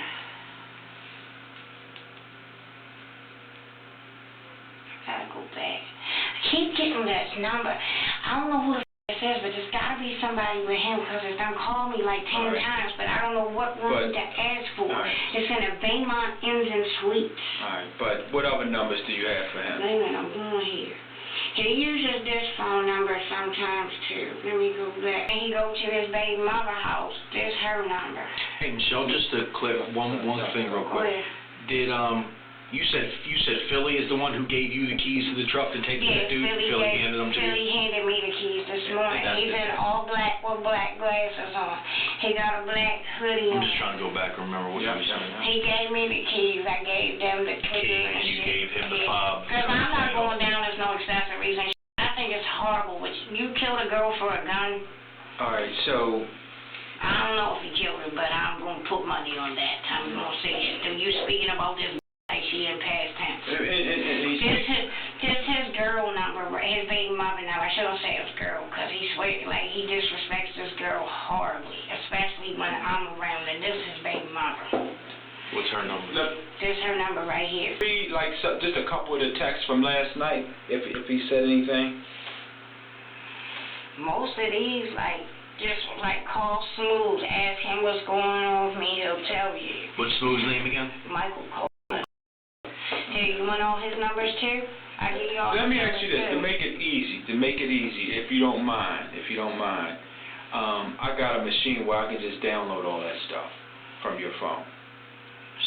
I gotta go back. I keep getting this number. I don't know who the this is, but there's gotta be somebody with him, because it's done called me like 10 Alright. times, but I don't know what one But- to ask for. Alright. It's in a Baymont Inns and Suites. All right. But what other numbers do you have for him? Wait a minute, I'm going here. He uses this phone number sometimes too. Let me go back. And he go to his baby mother house. This her number. Hey, Michelle, just to clear one thing real quick. Where? Did you said Philly is the one who gave you the keys to the truck to take to Yes, that dude? Philly handed them to Philly you? handed me the keys this Yeah, morning. that's He's it. in all black with black glasses on. He got a black hoodie I'm on. just trying to go back and remember what you were saying. He gave me the keys. I gave them the clicker And you shit. gave him the Yeah. fob. 'Cause I'm not going down as no accessories and shit. I think it's horrible. But you killed a girl for a gun. All right. So I don't know if he killed her, but I'm going to put money on that. I'm going to say it. You speaking about this like she in past tense. Just his girl number, his baby mother number. I shouldn't say his girl, because he swears like he disrespects this girl horribly, especially when I'm around, and this is his baby mother. What's her number? look, This her number right here. read like just a couple of the texts from last night, if he said anything. Most of these, like, just like call Smooth, ask him what's going on with me, he'll tell you. What's Smooth's name again? Michael Cole. Here, you want all his numbers too? I give you all Let his me ask numbers you this, too. to make it easy, if you don't mind. I got a machine where I can just download all that stuff from your phone.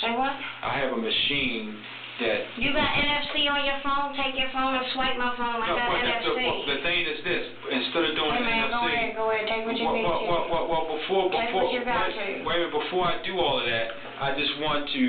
Say what? I have a machine that. You got NFC on your phone? Take your phone and swipe my phone. I No, got but NFC. the thing is this: instead of doing Hey man, NFC. go ahead, take what you need to. Well, before Take what you got wait to. a minute, before I do all of that, I just want to.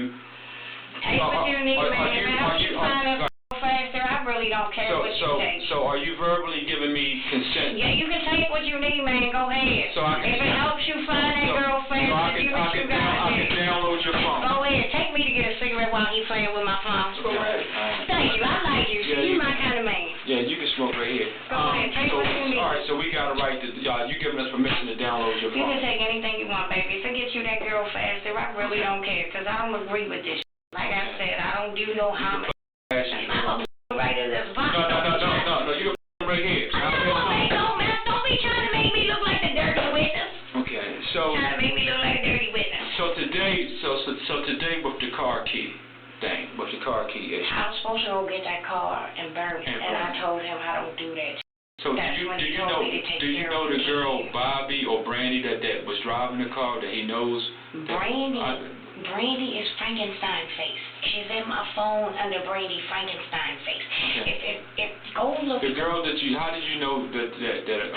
Take what you need, man. If you find it faster, I really don't care what you take. So are you verbally giving me consent? Yeah, you can take what you need, man. Go ahead. So I can. If it helps you find that girl faster, do what you got I to can do. download your phone. Go ahead. Take me to get a cigarette while he playing with my phone. Thank you. I like you. Yeah, See, you you my kind of man. Yeah, you can smoke right here. Go ahead. Take what you need. All right, so we got a right to. You giving us permission to download your You phone? can take anything you want, baby. If it gets you that girl faster, I really don't care, because I don't agree with this. Like I said, I don't do no homage. I'm right in this box. No, you can right here. I'm not gonna make no mess. Don't be trying to make me look like the dirty witness. Okay, so Trying to make me look like a dirty witness. today with the car key thing, with the car key issue. I was supposed to go get that car and burn it, and I told him I don't do that. So That's when he told me to take do you care know of the it. girl Bobby or Brandy that was driving the car that he knows? Brandy is Frankenstein face. She's in my phone under Brandy Frankenstein face. Okay. If go look. The girl that you, how did you know that?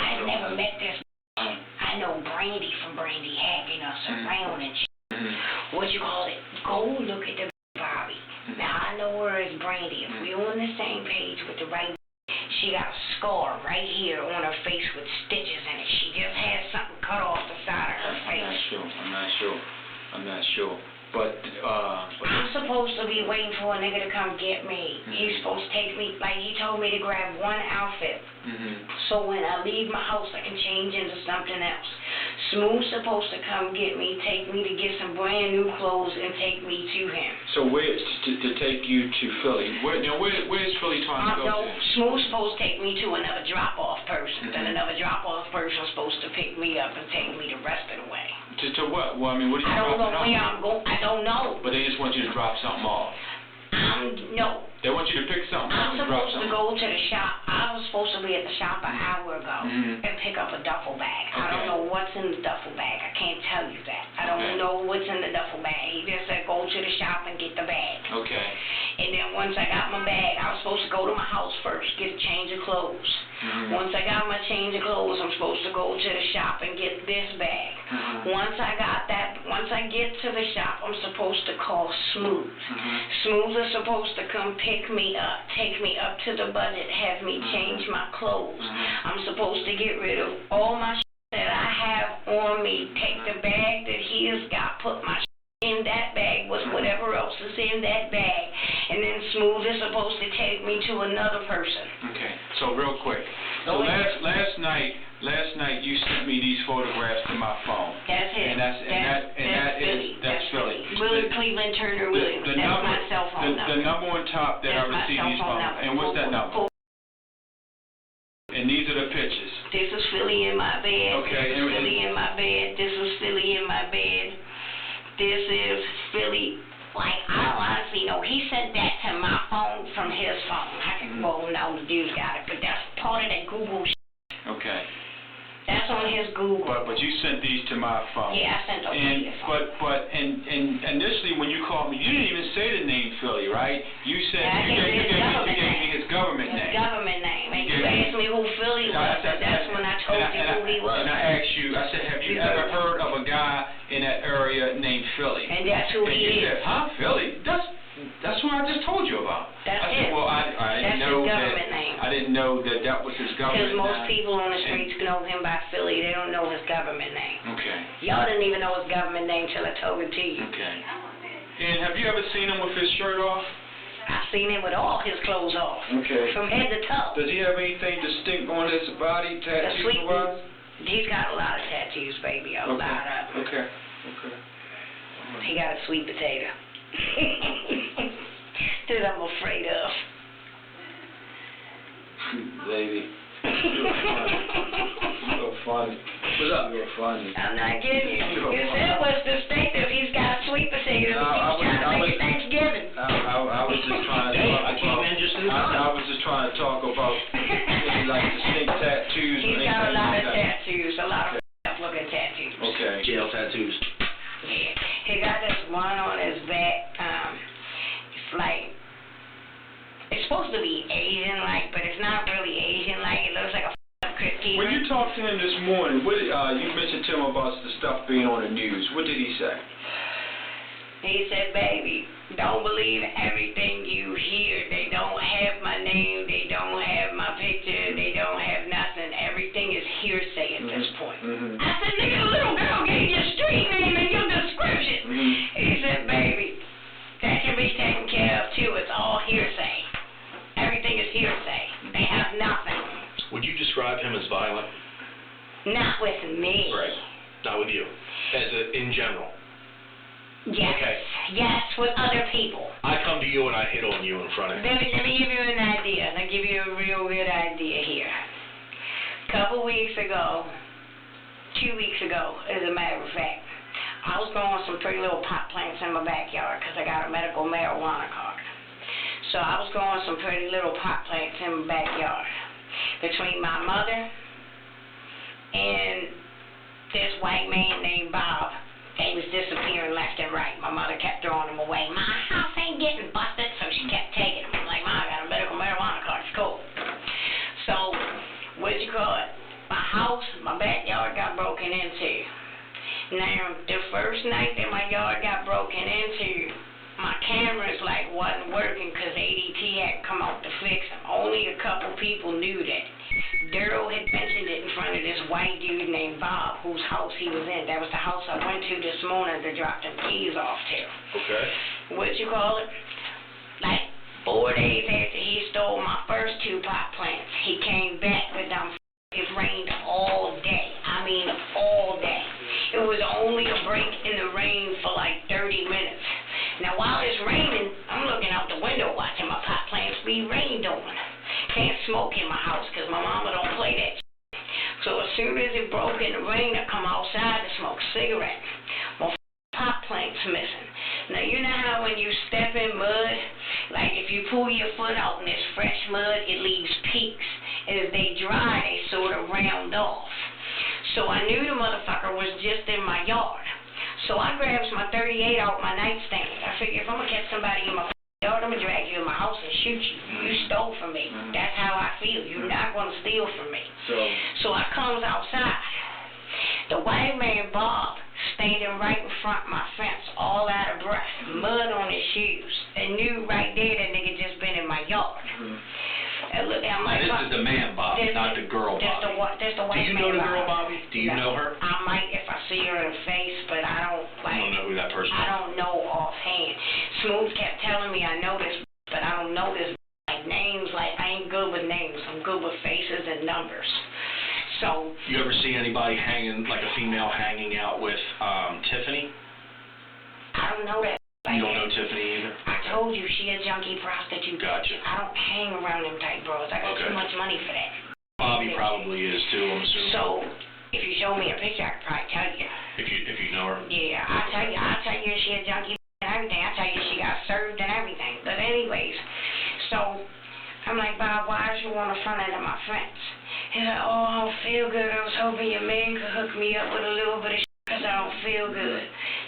I never met this. I know Brandy from Brandy hacking us around and shit. What you call it? Go look at the Bobby. Now I know her as Brandy. If we on the same page with the right, she got a scar right here on her face with stitches in it. She just had something cut off the side of her face. I'm not sure. I'm not sure. But, I'm supposed to be waiting for a nigga to come get me. He's supposed to take me, like he told me to grab one outfit. So when I leave my house, I can change into something else. Smooth's supposed to come get me, take me to get some brand new clothes, and take me to him. So where's to take you to Philly? Where's Philly trying to go No, to? Smooth's supposed to take me to another drop-off person. Then another drop-off person's supposed to pick me up and take me the rest of the way. To what? Well, I mean, what are you I don't know dropping where off? I'm going. I don't know. But they just want you to drop something off. No. They want you to pick something up I'm and drop supposed to something. go to the shop. I was supposed to be at the shop an hour ago and pick up a duffel bag. I don't know what's in the duffel bag. I can't tell you that. I don't know what's in the duffel bag. He just said go to the shop and get the bag. Okay. And then once I got my bag, I was supposed to go to my house first, get a change of clothes. Once I got my change of clothes, I'm supposed to go to the shop and get this bag. Once I get to the shop, I'm supposed to call Smooth. Smooth is supposed to come pick me up, take me up to the budget, have me change my clothes. I'm supposed to get rid of all my that I have on me, take the bag that he has got, put my in that bag with whatever else is in that bag, and then Smooth is supposed to take me to another person. Okay. So real quick. So last night you sent me these photographs to my phone. That's it. That's Philly. Willie Cleveland Turner Williams. That's my cell phone number. The number on top that I That's my received cell these phone from. number. And what's that number? And these are the pictures. This is Philly in my bed. Okay. This is Philly in my bed. This is Philly in my bed. This is Philly. Like, I don't honestly know. He sent that to my phone from his phone. I can, well, no, the dude's got it, but that's part of that Google Okay. That's on his Google. But you sent these to my phone. Yeah, I sent them to your phone. But initially when you called me, you didn't even say the name Philly, right? You said Yeah, you gave me his government His name. government name. And you asked me who Philly was, and that's when I told you who he was. And I asked you, I said, have you ever heard of a guy in that area named Philly? And that's who And he you is. said, huh, Philly? That's what I just told you about. That's I said, it. well, I didn't That's know his that. government name. I didn't know that was his government Because name. most people on the streets know him by Philly. They don't know his government name. Okay. Y'all didn't even know his government name till I told it to you. Okay. And have you ever seen him with his shirt off? I've seen him with all his clothes off. Okay. From head to toe. Does he have anything distinct on his body, tattoo-wise? He's got a lot of tattoos, baby. A lot of them. Okay. He got a sweet potato. That I'm afraid of. Lady. You're funny. What's up? You're funny. I'm not kidding you. You said what's distinctive. He's got a sweet potato. No, He's trying to make it Thanksgiving. I was just trying to talk about. I was just trying to talk about like distinct tattoos. He's got a lot of tattoos. A lot of looking tattoos. Okay. Jail tattoos. Yeah. He got this one on his back. It's like, it's supposed to be Asian-like, but it's not really Asian-like. It looks like a Christie. When you talked to him this morning, what you mentioned to him about the stuff being on the news. What did he say? He said, baby, don't believe everything you hear. They don't have my name. They don't have my picture. They don't have nothing. Everything is hearsay at this point. I said, nigga, the little girl gave you street name and your description. He said, baby, that can be taken care of too. It's all hearsay. Everything is hearsay. They have nothing. Would you describe him as violent? Not with me. Right. Not with you. In general. Yes. Okay. Yes, with other people. I come to you and I hit on you in front of him. Let me give you an idea. I'll give you a real good idea here. A couple weeks ago, 2 weeks ago, as a matter of fact, I was growing some pretty little pot plants in my backyard because I got a medical marijuana card. So I was growing some pretty little pot plants in my backyard. Between my mother and this white man named Bob, they was disappearing left and right. My mother kept throwing them away. My house ain't getting busted, so she kept taking them. I'm like, Mom, I got a medical marijuana card. It's cool. So, my house, my backyard got broken into. Now, the first night that my yard got broken into, my cameras wasn't working because ADT had come out to fix them. Only a couple people knew that. Daryl had mentioned it in front of this white dude named Bob, whose house he was in. That was the house I went to this morning to drop them keys off to. Okay. What you call it? Like 4 days after he stole my first 2 pot plants, he came back with them. It rained all day. I mean, all day. It was only a break in the rain for like 30 minutes. Now, while it's raining, I'm looking out the window watching my pot plants be rained on. Can't smoke in my house because my mama don't play that. So as soon as it broke in the rain, I come outside to smoke a cigarette. My pot plant's missing. Now, you know how when you step in mud, like if you pull your foot out and there's fresh mud, it leaves peaks. And as they dry, they sort of round off. So I knew the motherfucker was just in my yard. So I grabs my 38 out my nightstand. I figure if I'm going to catch somebody in my yard, I'm going to drag you in my house and shoot you. You stole from me. That's how I feel. You're not going to steal from me. So I comes outside. The white man, Bob, standing right in front of my fence, all out of breath, mud on his shoes. And knew right there that nigga just been in my yard. And look, I'm like, This is the man, Bobby, not the girl, Bobby. That's the white man. Do you know the girl, Bobby? Do you know her? I might if I see her in the face, but I don't like. I don't know who that person is. I don't know offhand. Smooth kept telling me I know this, but I don't know this. Like names, like I ain't good with names. I'm good with faces and numbers. So. You ever see anybody hanging, like a female hanging out with Tiffany? I don't know that. You don't know Tiffany either? I told you she a junkie prostitute. Gotcha. I don't hang around them type bros. I got Okay. too much money for that. Bobby probably is too, I'm assuming. So if you show me a picture, I could probably tell you. If you know her. Yeah, I'll tell you she a junkie and everything. I'll tell you she got served and everything. But anyways, so I'm like, Bob, why is you on the front end of my fence? He's like, oh, I don't feel good. I was hoping your man could hook me up with a little bit of because I don't feel good.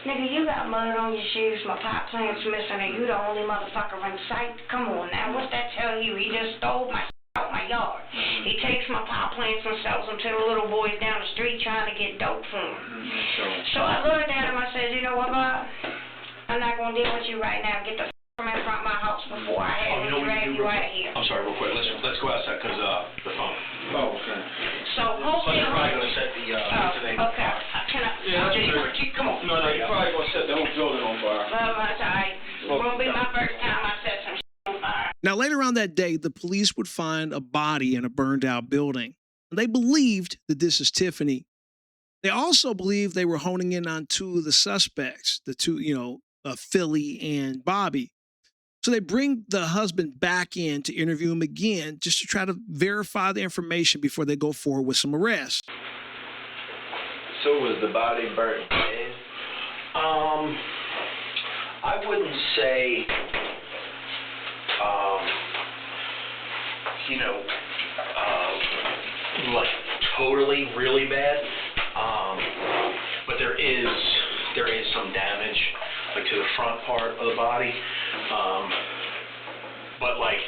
Nigga, you got mud on your shoes, my pot plant's missing, and you the only motherfucker in sight. Come on now, what's that tell you? He just stole my out my yard. He takes my pot plants and sells them to the little boys down the street trying to get dope for them. So I looked at him, I said, you know what, Bob? I'm not going to deal with you right now. Get the from in front of my house before I have to drag you out of here. I'm sorry, real quick. Let's go outside because the phone. Oh, okay. So Plus, hopefully, you're probably going to set the thing on okay. fire. Can I? Yeah, that's Jenny, true. keep, come on. No, you're probably going to set the whole building on fire. That's all right. It won't be my first time I set some shit on fire. Now, later on that day, the police would find a body in a burned out building. They believed that this is Tiffany. They also believed they were honing in on 2 of the suspects, the 2, Philly and Bobby. So they bring the husband back in to interview him again just to try to verify the information before they go forward with some arrests. So was the body burnt dead? I wouldn't say, like totally really bad. But there is some damage, like to the front part of the body. But like,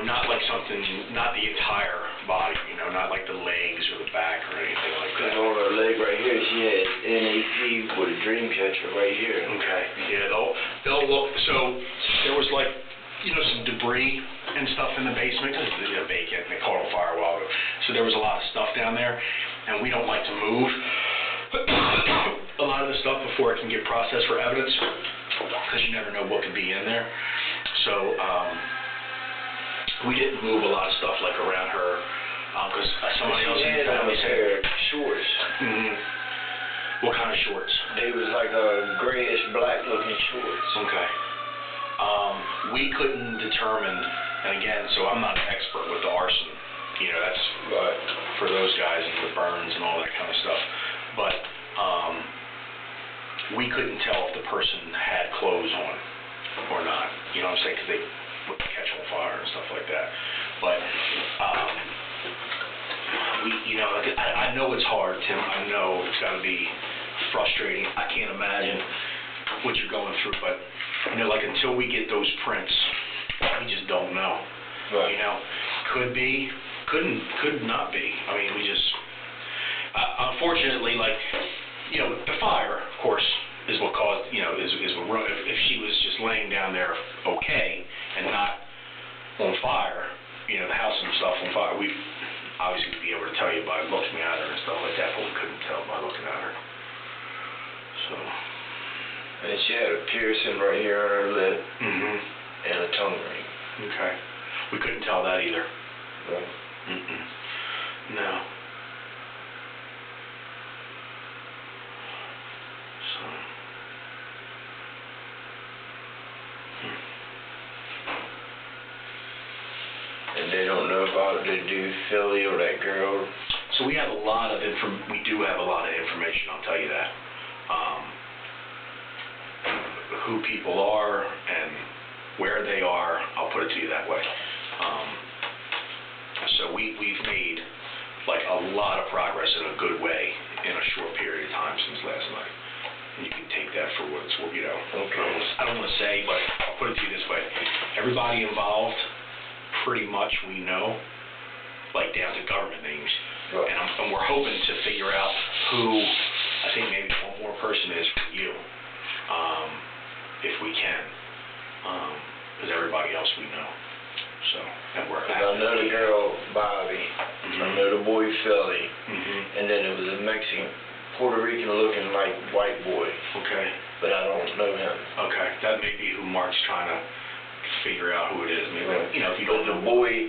not like something, not the entire body, not like the legs or the back or anything like Because that. on her leg right here, she had NAC with a dream catcher right here. Okay. Yeah, they'll look. So there was like, some debris and stuff in the basement because it's vacant and they caught on fire a while ago. So there was a lot of stuff down there, and we don't like to move a lot of the stuff before it can get processed for evidence because you never know what could be in there. So we didn't move a lot of stuff like around her because somebody else in the family said shorts. Mm-hmm. What kind of shorts? They was like a grayish black looking shorts. Okay. We couldn't determine, and again, so I'm not an expert with the arson. That's for those guys and the burns and all that kind of stuff. But we couldn't tell if the person had clothes on or not. You know what I'm saying? Because they would catch on fire and stuff like that. But I know it's hard, Tim. I know it's got to be frustrating. I can't imagine what you're going through, but like until we get those prints, we just don't know. Right. Could be, could not be. I mean, we just unfortunately, like, the fire, of course, is what caused, is what ruined. If she was just laying down there okay and not on fire, the house and stuff on fire, obviously we'd be able to tell you by looking at her and stuff like that, but we couldn't tell by looking at her. So. And she had a piercing right here on her lip Mm-hmm. and a tongue ring. Okay. We couldn't tell that either. Right. Mm-mm. No. So. And they don't know about the dude Philly or that girl. So we have a lot of we do have a lot of information, I'll tell you that. Who people are and where they are, I'll put it to you that way. So we've made like a lot of progress in a good way in a short period of time since last night. And you can take that for what it's worth, you know. Okay. I don't want to say, but I'll put it to you this way. Everybody involved, pretty much we know, like down to government names. Right. And we're hoping to figure out who, I think maybe one more person is for you, if we can, because everybody else we know. So, and we're. I know the girl Bobby. Mm-hmm. I know the boy Philly. Mm-hmm. And then it was a Mexican, Puerto Rican looking like white boy. Okay. But I don't know him. Okay. That may be who Mark's trying to figure out who it is. Maybe, you know, if you But don't the know. boy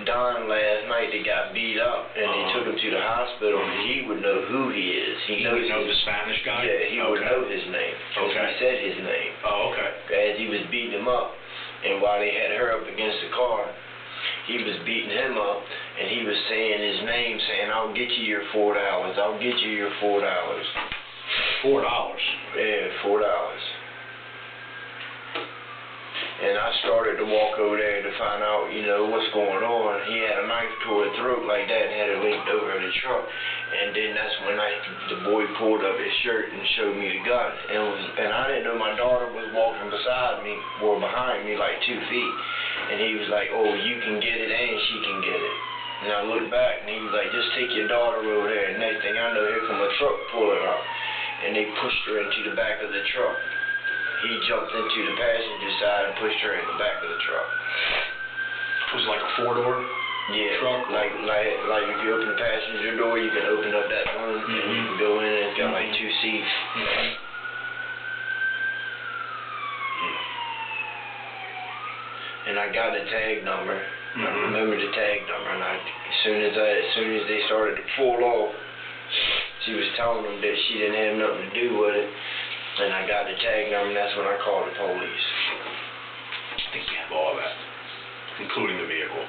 Don last night that got beat up and they took him to the hospital, he would know who he is. He would know the Spanish guy? Yeah, he would know his name. 'Cause Okay. he said his name. Oh, okay. As he was beating him up, and while they had her up against the car, he was beating him up, and he was saying his name, saying, "I'll get you your $4. I'll get you your $4." $4. Yeah, $4. And I started to walk over there to find out, you know, what's going on. He had a knife to her throat like that and had it linked over the truck. And then that's when the boy pulled up his shirt and showed me the gun. And I didn't know my daughter was walking beside me or behind me like 2 feet. And he was like, "Oh, you can get it and she can get it." And I looked back and he was like, "Just take your daughter over there." And next thing I know, here come a truck pulling up. And they pushed her into the back of the truck. He jumped into the passenger side and pushed her in the back of the truck. Was it like a 4-door? Yeah, Truck? like if you open the passenger door, you can open up that one and you can go in and it's got like 2 seats. And I got the tag number. I remember the tag number, and as soon as they started to pull off, she was telling them that she didn't have nothing to do with it. And I got the tag number, and that's when I called the police. I think we have all of that, including the vehicle.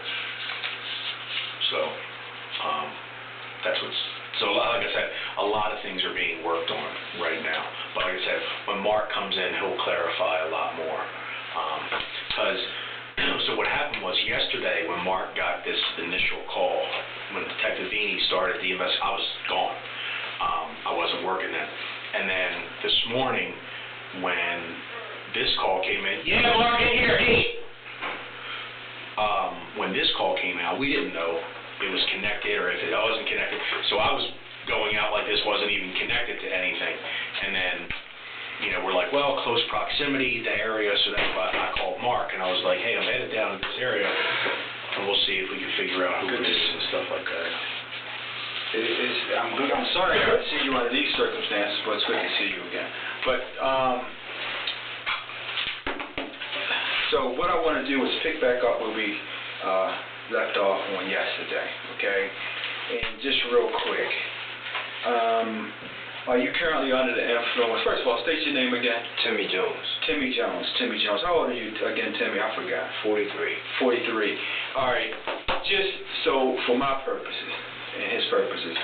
So, that's what's, so like I said, a lot of things are being worked on right now. But like I said, when Mark comes in, he'll clarify a lot more. Because, so what happened was yesterday when Mark got this initial call, when Detective Vini started the investigation, I was gone. I wasn't working then. And then this morning, when this call came in, yeah, Mark, in here, hey! When this call came out, we didn't know it was connected or if it wasn't connected. So I was going out like this wasn't even connected to anything. And then, you know, we're like, well, close proximity, the area, so that's why I called Mark. And I was like, hey, I'm headed down to this area, and we'll see if we can figure out who it is and stuff like that. I'm sorry to see you under these circumstances, but it's good to see you again. But so what I want to do is pick back up where we left off on yesterday, okay? And just real quick, are you currently under the influence? First of all, state your name again. Timmy Jones. Timmy Jones. Timmy Jones. How old are you again, Timmy? I forgot. 43. 43. All right. Just so for my purposes and his purposes,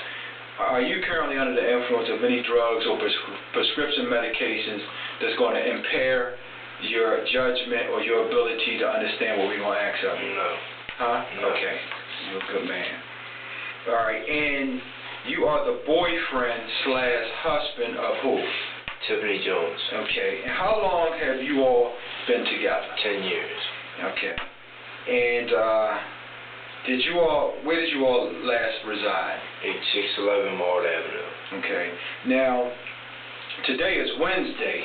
are you currently under the influence of any drugs or prescription medications that's going to impair your judgment or your ability to understand what we're going to ask of you? No. Huh? No. Okay. You're a good man. All right. And you are the boyfriend/husband of who? Tiffany Jones. Okay. And how long have you all been together? 10 years. Okay. And where did you all last reside? 8611 Mall Avenue. Okay. Now, today is Wednesday.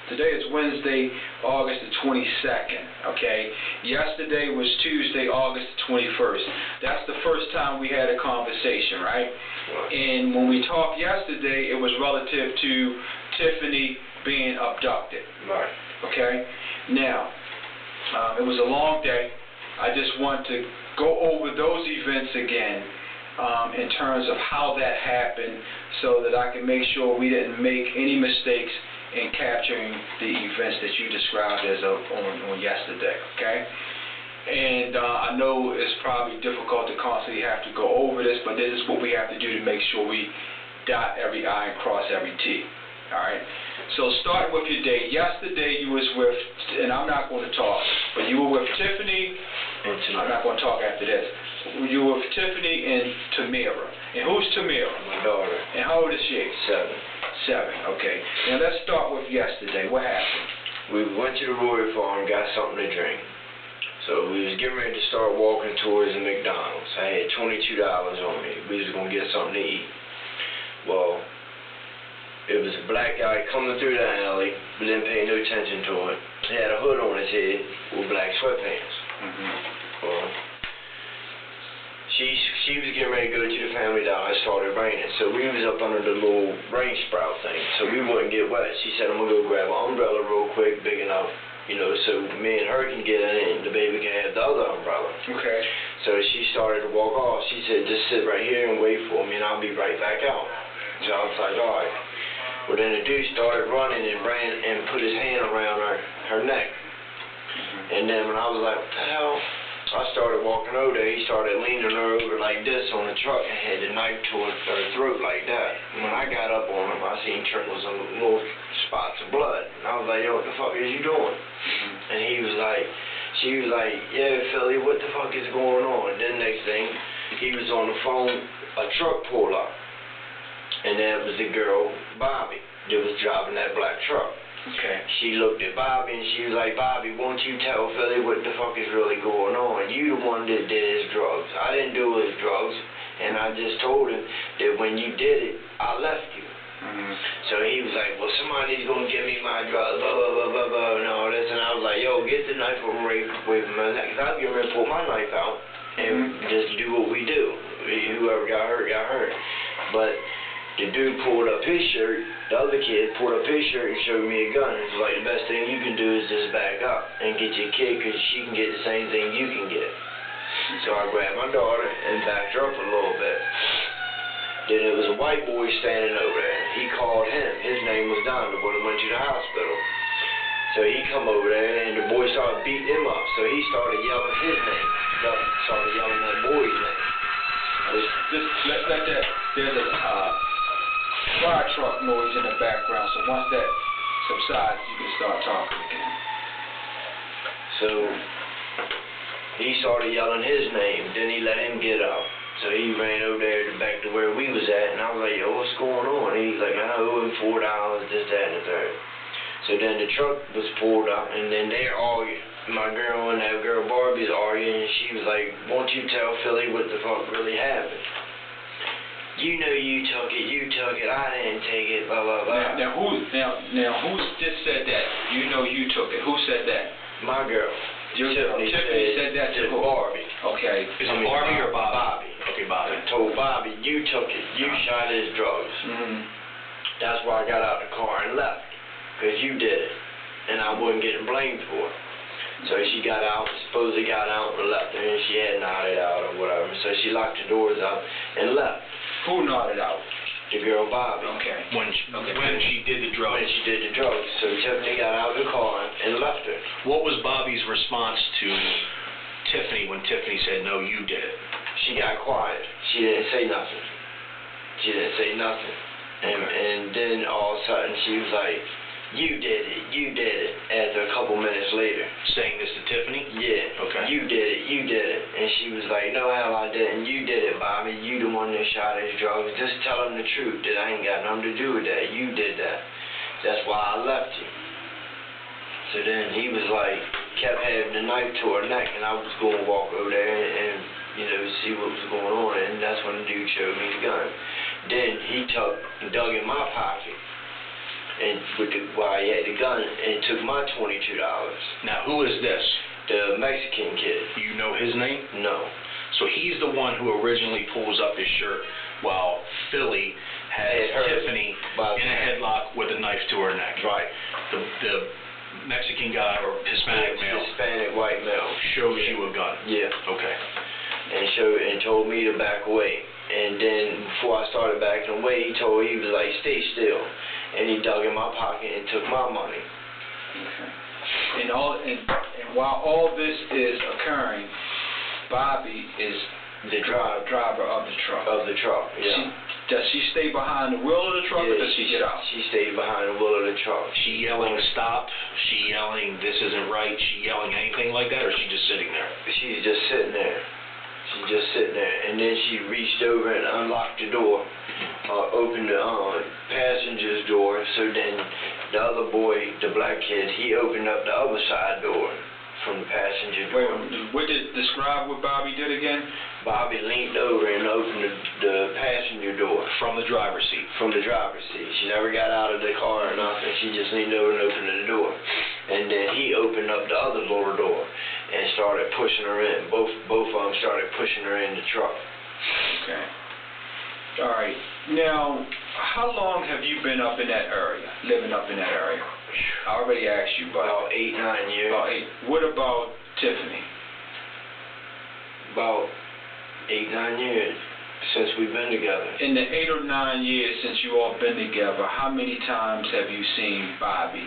Today is Wednesday, August the 22nd, okay? Yesterday was Tuesday, August the 21st. That's the first time we had a conversation, right? And when we talked yesterday, it was relative to Tiffany being abducted. Right. Okay? Now, it was a long day. I just want to go over those events again in terms of how that happened so that I can make sure we didn't make any mistakes in capturing the events that you described as on yesterday, okay? And I know it's probably difficult to constantly have to go over this, but this is what we have to do to make sure we dot every I and cross every T, all right? So starting with your day, yesterday you was with, and I'm not going to talk, but you were with Tiffany, I'm not going to talk after this. You were with Tiffany and Tamira. And who's Tamira? My daughter. And how old is she? 7. Okay. Now let's start with yesterday. What happened? We went to the Roy Farm and got something to drink. So we was getting ready to start walking towards the McDonald's. I had $22 on me. We was going to get something to eat. Well, it was a black guy coming through the alley, but didn't pay no attention to it. He had a hood on his head with black sweatpants. Well, she was getting ready to go to the Family Dollar. It started raining, so we was up under the little rain sprout thing, so we wouldn't get wet. She said, I'm going to go grab an umbrella real quick, big enough, so me and her can get in and the baby can have the other umbrella. Okay. So she started to walk off. She said, just sit right here and wait for me, and I'll be right back out. So I was like, all right. Well, then the dude started running and ran and put his hand around her neck. And then when I was like, what the hell? I started walking over there. He started leaning her over like this on the truck and had the knife towards her throat like that. And when I got up on him, I seen trickles of little spots of blood. And I was like, yo, what the fuck is you doing? And she was like, yeah, Philly, what the fuck is going on? And then next thing, he was on the phone, a truck pulled up. And that was the girl, Bobby, that was driving that black truck. Okay. She looked at Bobby and she was like, Bobby, won't you tell Philly what the fuck is really going on? You the one that did his drugs. I didn't do his drugs. And I just told him that when you did it, I left you. So he was like, well, somebody's going to give me my drugs, blah, blah, blah, blah, blah, and all this. And I was like, yo, get the knife away from my neck. Because I was getting ready to pull my knife out and just do what we do. Whoever got hurt, got hurt. But the dude pulled up his shirt, the other kid pulled up his shirt and showed me a gun. It was like, the best thing you can do is just back up and get your kid because she can get the same thing you can get. So I grabbed my daughter and backed her up a little bit. Then there was a white boy standing over there. He called him. His name was Don. The boy went to the hospital. So he come over there and the boy started beating him up. So he started yelling his name. Started yelling that boy's name. Let that, there's a fire truck noise in the background, so once that subsides, you can start talking again. So he started yelling his name, then he let him get up. So he ran over there back to where we was at, and I was like, yo, what's going on? And he's like, I owe him $4, this, that, and the third. So then the truck was pulled up, and then they're arguing. My girl and that girl Barbie's arguing, and she was like, won't you tell Philly what the fuck really happened? You know you took it, I didn't take it, blah, blah, blah. Now who just said that? You know you took it. Who said that? My girl. Tiffany said that to who? Barbie. Okay. Is it Barbie or Bobby? Bobby. Okay, Bobby. I told Bobby, you took it. You shot his drugs. That's why I got out the car and left. Because you did it. And I wasn't getting blamed for it. So she got out, supposedly got out and left her, and she had nodded out or whatever. So she locked the doors up and left. Who nodded out? The girl Bobby. Okay. When she did the drugs. When she did the drugs. So Tiffany got out of the car and left her. What was Bobby's response to Tiffany when Tiffany said, no, you did it? She got quiet. She didn't say nothing. And then all of a sudden she was like, you did it, after a couple minutes later. Saying this to Tiffany? Yeah. Okay. You did it. And she was like, no, hell I didn't. You did it, Bobby. You the one that shot his drugs. Just tell him the truth that I ain't got nothing to do with that. You did that. That's why I left you. So then he was like, kept having the knife to her neck, and I was going to walk over there and see what was going on, and that's when the dude showed me the gun. Then he dug in my pocket and while he had the gun, and took my $22. Now, who is this? The Mexican kid. Do you know his name? No. So he's the one who originally pulls up his shirt while Philly has Had her Tiffany by the in a neck. headlock with a knife to her neck. Right. The Mexican guy or Hispanic male Hispanic white male. shows you a gun. Yeah. Okay. And told me to back away. And then before I started backing away, he was like, stay still. And he dug in my pocket and took my money. Okay. And while all this is occurring, Bobby is The driver of the truck. Yeah. Does she stay behind the wheel of the truck, or does she get out? She stayed behind the wheel of the truck. She yelling stop? She yelling this isn't right? She yelling anything like that, or is she just sitting there? She's just sitting there. And then she reached over and unlocked the door, opened the passenger's door. So then the other boy, the black kid, he opened up the other side door from the passenger door. Describe what Bobby did again? Bobby leaned over and opened the passenger door. From the driver's seat. From the driver's seat. She never got out of the car or nothing. She just leaned over and opened the door. And then he opened up the other lower door and started pushing her in. Both of them started pushing her in the truck. Okay. All right. Now, how long have you been up in that area, living up in that area? I already asked you About 8, 9 years. About 8. What about Tiffany? About 8, 9 years since we've been together. In the 8 or 9 years since you all been together, how many times have you seen Bobby?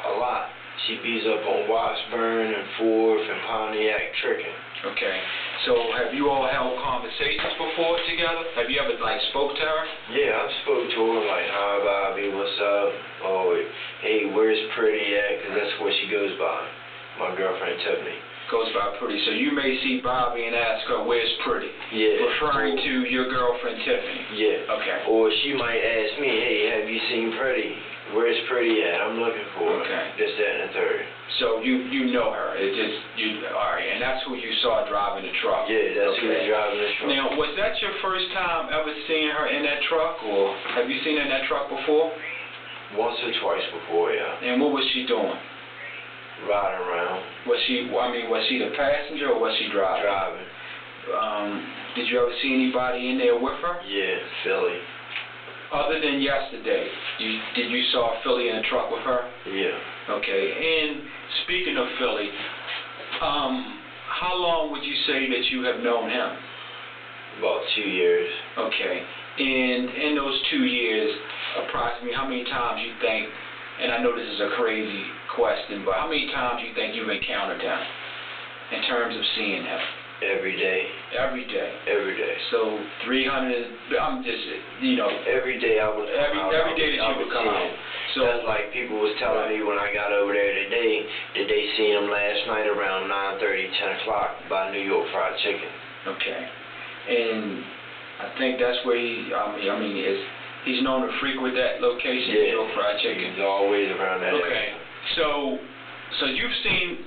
A lot. She beats up on Washburn and Fourth and Pontiac tricking. Okay. So have you all held conversations before together? Have you ever spoke to her? Yeah, I spoke to her like, hi Bobby, what's up? Oh, hey, where's Pretty at? Because that's what she goes by. My girlfriend Tiffany. Goes by Pretty. So you may see Bobby and ask her, where's Pretty? Yeah. Referring to your girlfriend Tiffany. Yeah. Okay. Or she might ask me, hey, have you seen Pretty? Where's Pretty at? I'm looking for her. Okay. This, that, and the third. So you know her. All right, and that's who you saw driving the truck. Yeah, that's who was driving the truck. Now, was that your first time ever seeing her in that truck, or have you seen her in that truck before? Once or twice before, yeah. And what was she doing? Riding around. Was she the passenger or was she driving? Driving. Did you ever see anybody in there with her? Yeah, Philly. Other than yesterday, did you saw Philly in a truck with her? Yeah. Okay. And speaking of Philly, how long would you say that you have known him? About 2 years. Okay. And in those 2 years, approximately how many times you think, and I know this is a crazy question, but how many times you think you've encountered him in terms of seeing him? Every day. Every day. Every day. So 300. I'm just, Every day I would come out. Every day that you would come out. So that's like people was telling me when I got over there today that they seen him last night around 9:30, 10 o'clock by New York Fried Chicken. Okay. And I think that's where he's known to frequent that location, Yeah. New York Fried Chicken. He's always around that Okay. area. So you've seen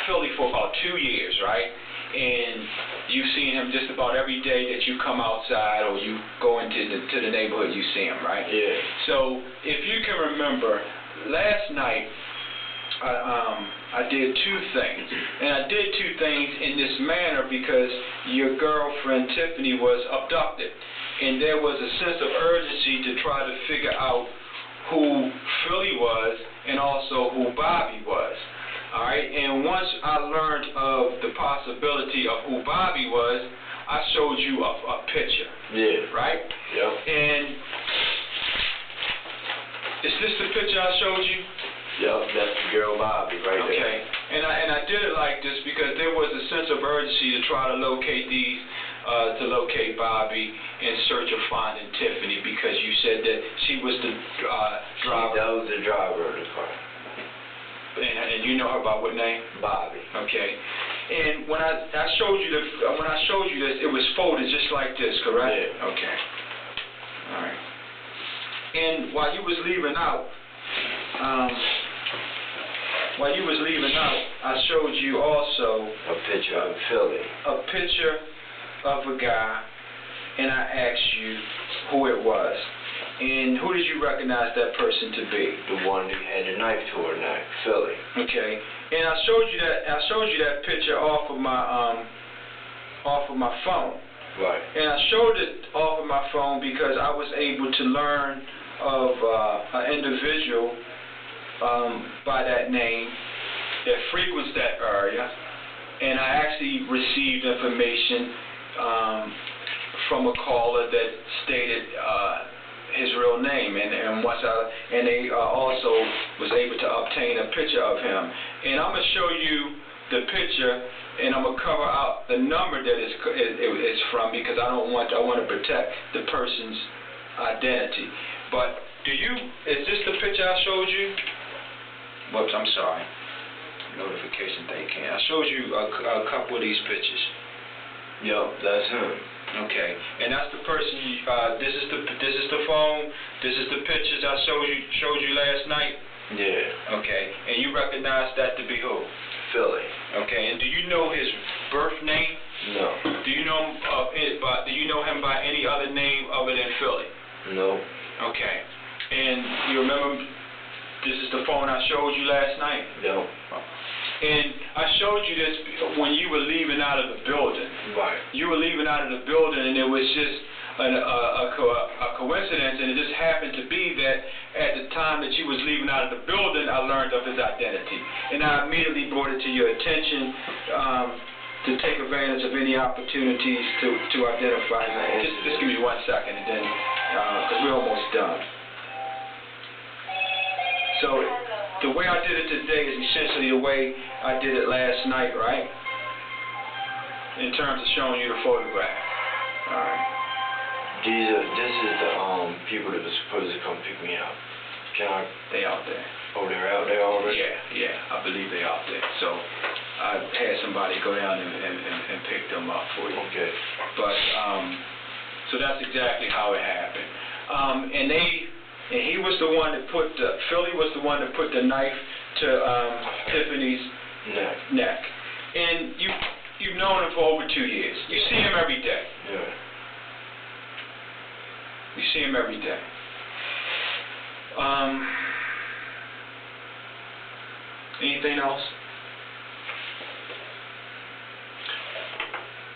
Philly for about 2 years, right? And you've seen him just about every day that you come outside or you go into the neighborhood, you see him, right? Yeah. So if you can remember, last night I did 2 things. And I did 2 things in this manner because your girlfriend Tiffany was abducted. And there was a sense of urgency to try to figure out who Philly was and also who Bobby was. All right, and once I learned of the possibility of who Bobby was, I showed you a picture. Yeah. Right? Yep. And is this the picture I showed you? Yep, that's the girl Bobby right there. Okay. And I did it like this because there was a sense of urgency to try to locate locate Bobby in search of finding Tiffany because you said that she was the driver. That was the driver of the car. And you know her by what name? Bobby. Okay. And when I showed you this, it was folded just like this, correct? Yeah. Okay. All right. And while you was leaving out, I showed you also a picture of Philly. A picture of a guy, and I asked you, who it was. And who did you recognize that person to be? The one who had the knife to her neck, Philly. Okay. And I showed you that picture off of my phone. Right. And I showed it off of my phone because I was able to learn of an individual by that name that frequents that area, and I actually received information from a caller that stated his real name, and they also was able to obtain a picture of him. And I'm gonna show you the picture, and I'm gonna cover out the number that it's from because I want to protect the person's identity. But is this the picture I showed you? Whoops, I'm sorry. Notification thing came. I showed you a couple of these pictures. Yup, that's him. Okay, and that's the person. This is the phone. This is the pictures I showed you last night. Yeah. Okay, and you recognize that to be who? Philly. Okay, and do you know his birth name? No. Do you know him by any other name other than Philly? No. Okay, and you remember this is the phone I showed you last night? No. And I showed you this when you were leaving out of the building. Right. You were leaving out of the building, and it was just a coincidence, and it just happened to be that at the time that you was leaving out of the building, I learned of his identity. And I immediately brought it to your attention to take advantage of any opportunities to identify him. Just give me 1 second, and then, because we're almost done. So the way I did it today is essentially the way I did it last night, right? In terms of showing you the photograph. All right. This is the people that were supposed to come pick me up. They out there. Oh, they're out there already? Yeah, I believe they're out there. So I had somebody go down and pick them up for you. Okay. But so that's exactly how it happened. And he was the one that Philly was the one that put the knife to Tiffany's neck. And you've known him for over 2 years. You see him every day. Yeah. You see him every day. Anything else?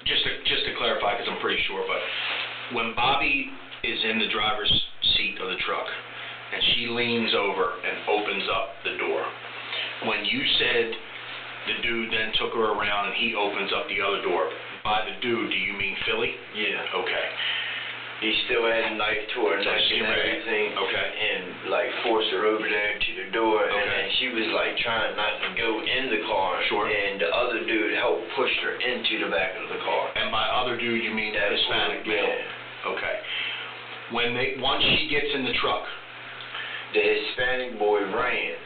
Just to clarify, because I'm pretty sure, but when Bobby is in the driver's seat of the truck and she leans over and opens up the door, when you said the dude then took her around and he opens up the other door, by the dude, do you mean Philly? Yeah. Okay. He still had a knife to her neck and everything. Okay. And like forced her over there to the door. Okay. And she was like trying not to go in the car. Sure. And the other dude helped push her into the back of the car. And by other dude, you mean that Hispanic male? Yeah. Okay. Once she gets in the truck. The Hispanic boy ran.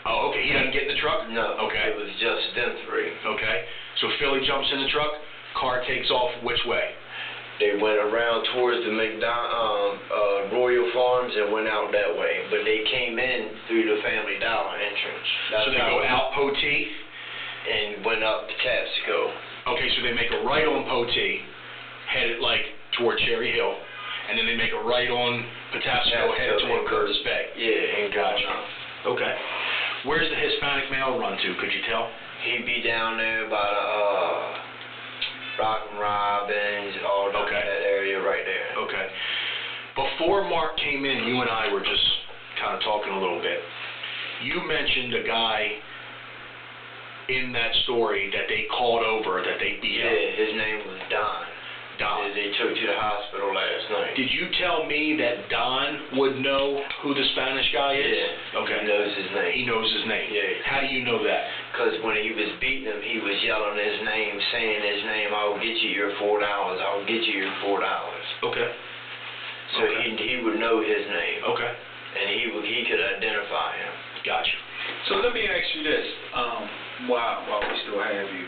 Oh, okay. He doesn't get in the truck? No. Okay. It was just them three. Okay. So Philly jumps in the truck. Car takes off which way? They went around towards the Royal Farms and went out that way. But they came in through the Family Dollar entrance. So they go out Potee? And went up to Tapsco. Okay, so they make a right on Potee, headed like toward Cherry Hill, and then they make a right on Patapsco, headed toward Curtis Bay. Yeah, and gotcha. Okay. Where's the Hispanic male run to? Could you tell? He'd be down there by the Rock and Robbins, all down that area right there. Okay. Before Mark came in, you and I were just kind of talking a little bit. You mentioned a guy in that story that they called over, that they beat up. Yeah, his name was Don. Don. They took to the hospital last night. Did you tell me that Don would know who the Spanish guy is? Yeah. Okay. He knows his name. He knows his name. Yeah. How do you know that? Because when he was beating him, he was yelling his name, saying his name, "I'll get you your $4. I'll get you your $4. Okay. So he would know his name. Okay. And he could identify him. Gotcha. So let me ask you this, while we still have you.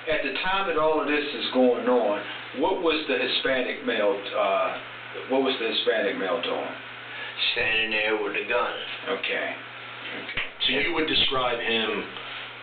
At the time that all of this is going on, what was the Hispanic male doing? Standing there with a gun. Okay. So you would describe him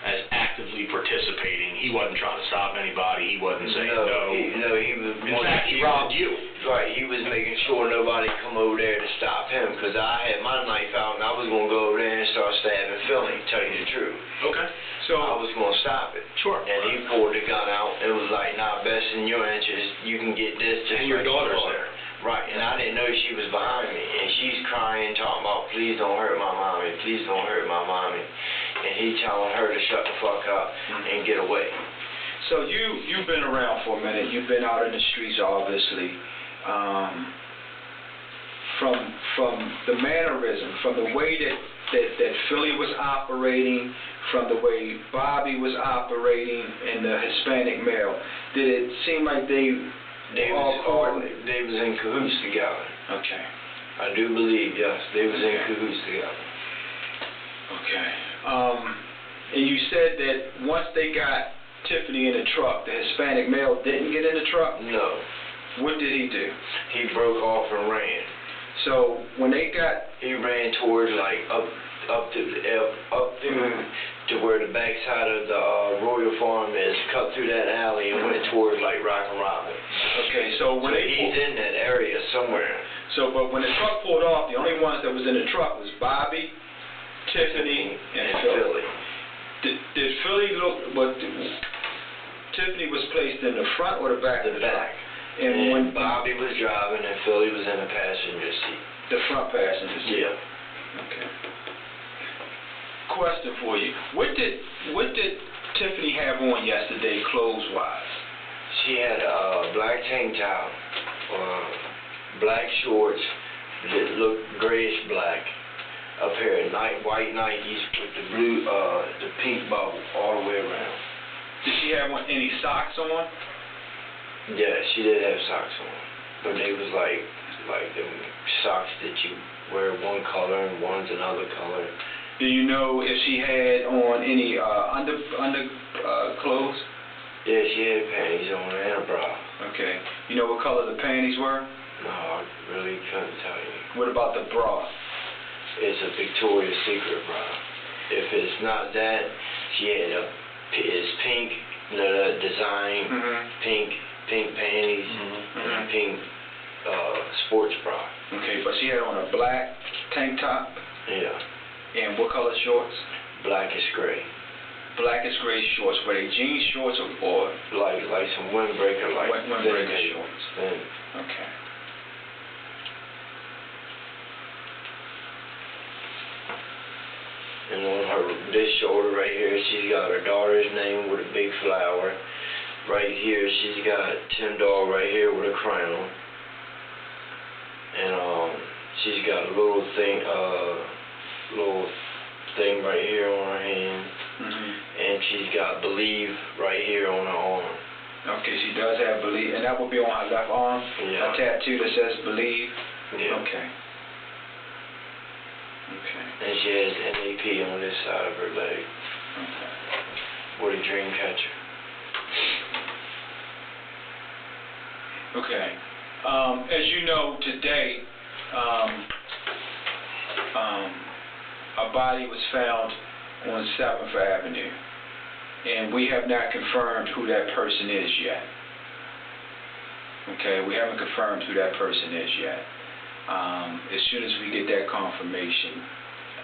as actively participating. He wasn't trying to stop anybody. He wasn't saying no. He was In fact, He robbed you. Right, he was making sure nobody come over there to stop him, because I had my knife out and I was going to go over there and start stabbing Philly, tell you the truth. Okay. I was going to stop it. Sure. And he pulled the gun out and was like, nah, best in your interest, you can get this just And your like daughter's daughter. there. Right, and I didn't know she was behind me, and she's crying, talking about, please don't hurt my mommy, please don't hurt my mommy. And he telling her to shut the fuck up and get away. So you've been around for a minute. You've been out in the streets, obviously. From the mannerism, from the way that Philly was operating, from the way Bobby was operating, and the Hispanic male, did it seem like they was in cahoots together. Okay. I do believe, yes, they was in cahoots together. Okay. And you said that once they got Tiffany in the truck, the Hispanic male didn't get in the truck? No. What did he do? He broke off and ran. So when they got... He ran towards like up through to where the backside of the Royal Farm is, cut through that alley and went towards like Rock and Robin. Okay, so when he's in that area somewhere. So, but when the truck pulled off, the only ones that was in the truck was Bobby, Tiffany, and Philly. Did Philly look? But Tiffany was placed in the front or the back of the truck? And when Bobby was driving and Philly was in the passenger seat. The front passenger seat. Yeah. Okay. Question for you: What did Tiffany have on yesterday, clothes-wise? She had a black tank top, black shorts that looked grayish black, a pair of white Nikes with the blue, the pink bubble all the way around. Did she have any socks on? Yeah, she did have socks on, but they was like them socks that you wear one color and one's another color. Do you know if she had on any clothes? Yeah, she had panties on and a bra. Okay. You know what color the panties were? No, I really couldn't tell you. What about the bra? It's a Victoria's Secret bra. If it's not that, she had it's pink, the design, pink panties, and pink sports bra. Okay, but she had on a black tank top? Yeah. And what color shorts? Blackish gray. Blackish gray shorts. Were they jean shorts or like some windbreaker, like windbreaker shorts? Thin. Okay. And on this shoulder right here, she's got her daughter's name with a big flower. Right here, she's got Tim Dog right here with a crown. And she's got a little thing right here on her hand. And she's got Believe right here on her arm. Okay, she does have Believe, and that will be on her left arm? Yeah. A tattoo that says Believe? Yeah. Okay. Okay. And she has NAP on this side of her leg. Okay. With a dream catcher. Okay. As you know, today, a body was found on 7th Avenue, and we have not confirmed who that person is yet. Okay, we haven't confirmed who that person is yet. As soon as we get that confirmation,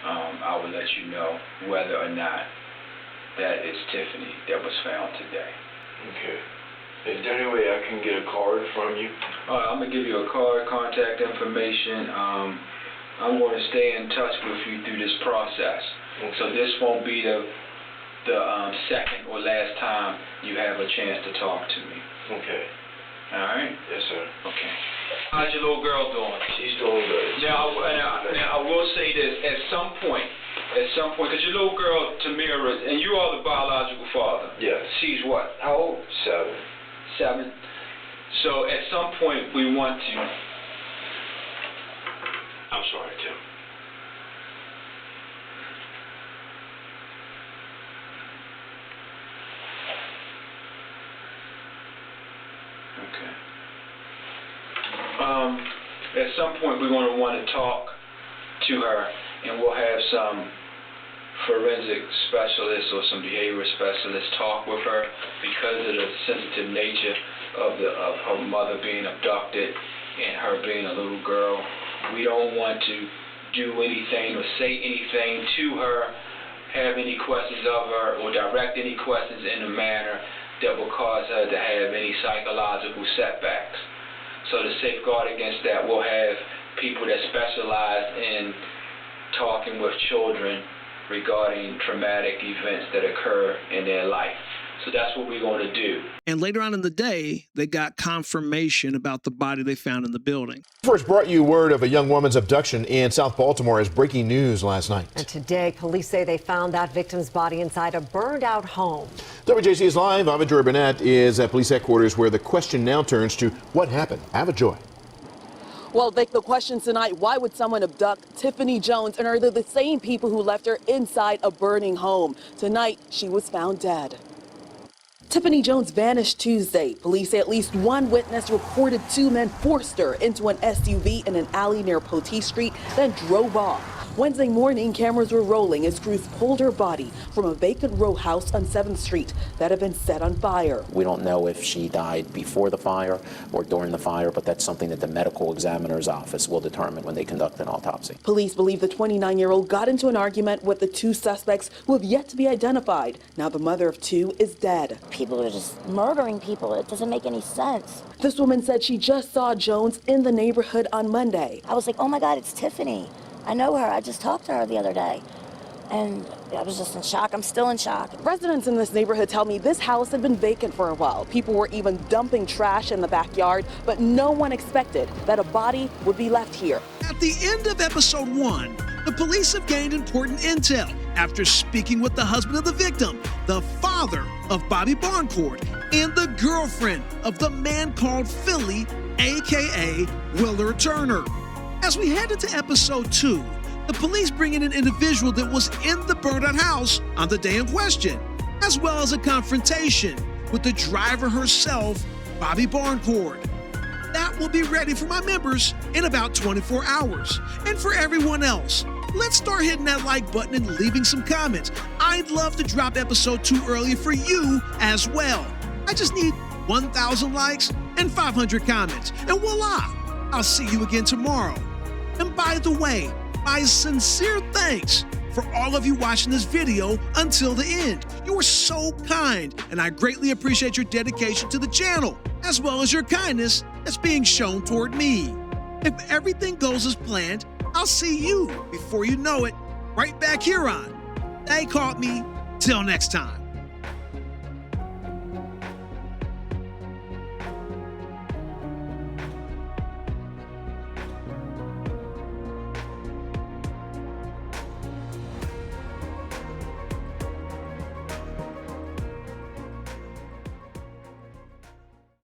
I will let you know whether or not that is Tiffany that was found today. Okay. Is there any way I can get a card from you? I'm going to give you a card, contact information. I'm going to stay in touch with you through this process. Okay. So this won't be the second or last time you have a chance to talk to me. Okay. All right? Yes, sir. Okay. How's your little girl doing? She's doing good. Now I will say this. At some point, because your little girl, Tamira, and you are the biological father. Yes. She's what? How old? 7. 7. So at some point we want to... I'm sorry, Tim. Okay. At some point we're going to want to talk to her, and we'll have some forensic specialist or some behavioral specialist talk with her because of the sensitive nature of her mother being abducted and her being a little girl. We don't want to do anything or say anything to her, have any questions of her, or direct any questions in a manner that will cause her to have any psychological setbacks. So to safeguard against that, we'll have people that specialize in talking with children regarding traumatic events that occur in their life. So that's what we're going to do. And later on in the day, they got confirmation about the body they found in the building. First brought you word of a young woman's abduction in South Baltimore as breaking news last night. And today, police say they found that victim's body inside a burned out home. WJC is live. Avajoy Burnett is at police headquarters where the question now turns to what happened. Avajoy. Well, Vic, the question tonight, why would someone abduct Tiffany Jones, and are they the same people who left her inside a burning home? Tonight, she was found dead. Tiffany Jones vanished Tuesday. Police say at least one witness reported two men forced her into an SUV in an alley near Poteet Street, then drove off. Wednesday morning, cameras were rolling as crews pulled her body from a vacant row house on 7th Street that had been set on fire. We don't know if she died before the fire or during the fire, but that's something that the medical examiner's office will determine when they conduct an autopsy. Police believe the 29-year-old got into an argument with the two suspects who have yet to be identified. Now the mother of two is dead. People are just murdering people. It doesn't make any sense. This woman said she just saw Jones in the neighborhood on Monday. I was like, oh my God, it's Tiffany. I know her. I just talked to her the other day. And I was just in shock. I'm still in shock. Residents in this neighborhood tell me this house had been vacant for a while. People were even dumping trash in the backyard, but no one expected that a body would be left here. At the end of episode 1, the police have gained important intel after speaking with the husband of the victim, the father of Bobby Barncourt, and the girlfriend of the man called Philly, aka Willard Turner. As we head into episode 2, the police bring in an individual that was in the burned-out house on the day in question, as well as a confrontation with the driver herself, Bobby Barncourt. That will be ready for my members in about 24 hours. And for everyone else, let's start hitting that like button and leaving some comments. I'd love to drop episode 2 early for you as well. I just need 1,000 likes and 500 comments, and voila! I'll see you again tomorrow. And by the way, my sincere thanks for all of you watching this video until the end. You are so kind, and I greatly appreciate your dedication to the channel, as well as your kindness that's being shown toward me. If everything goes as planned, I'll see you, before you know it, right back here on They Caught Me. Till next time.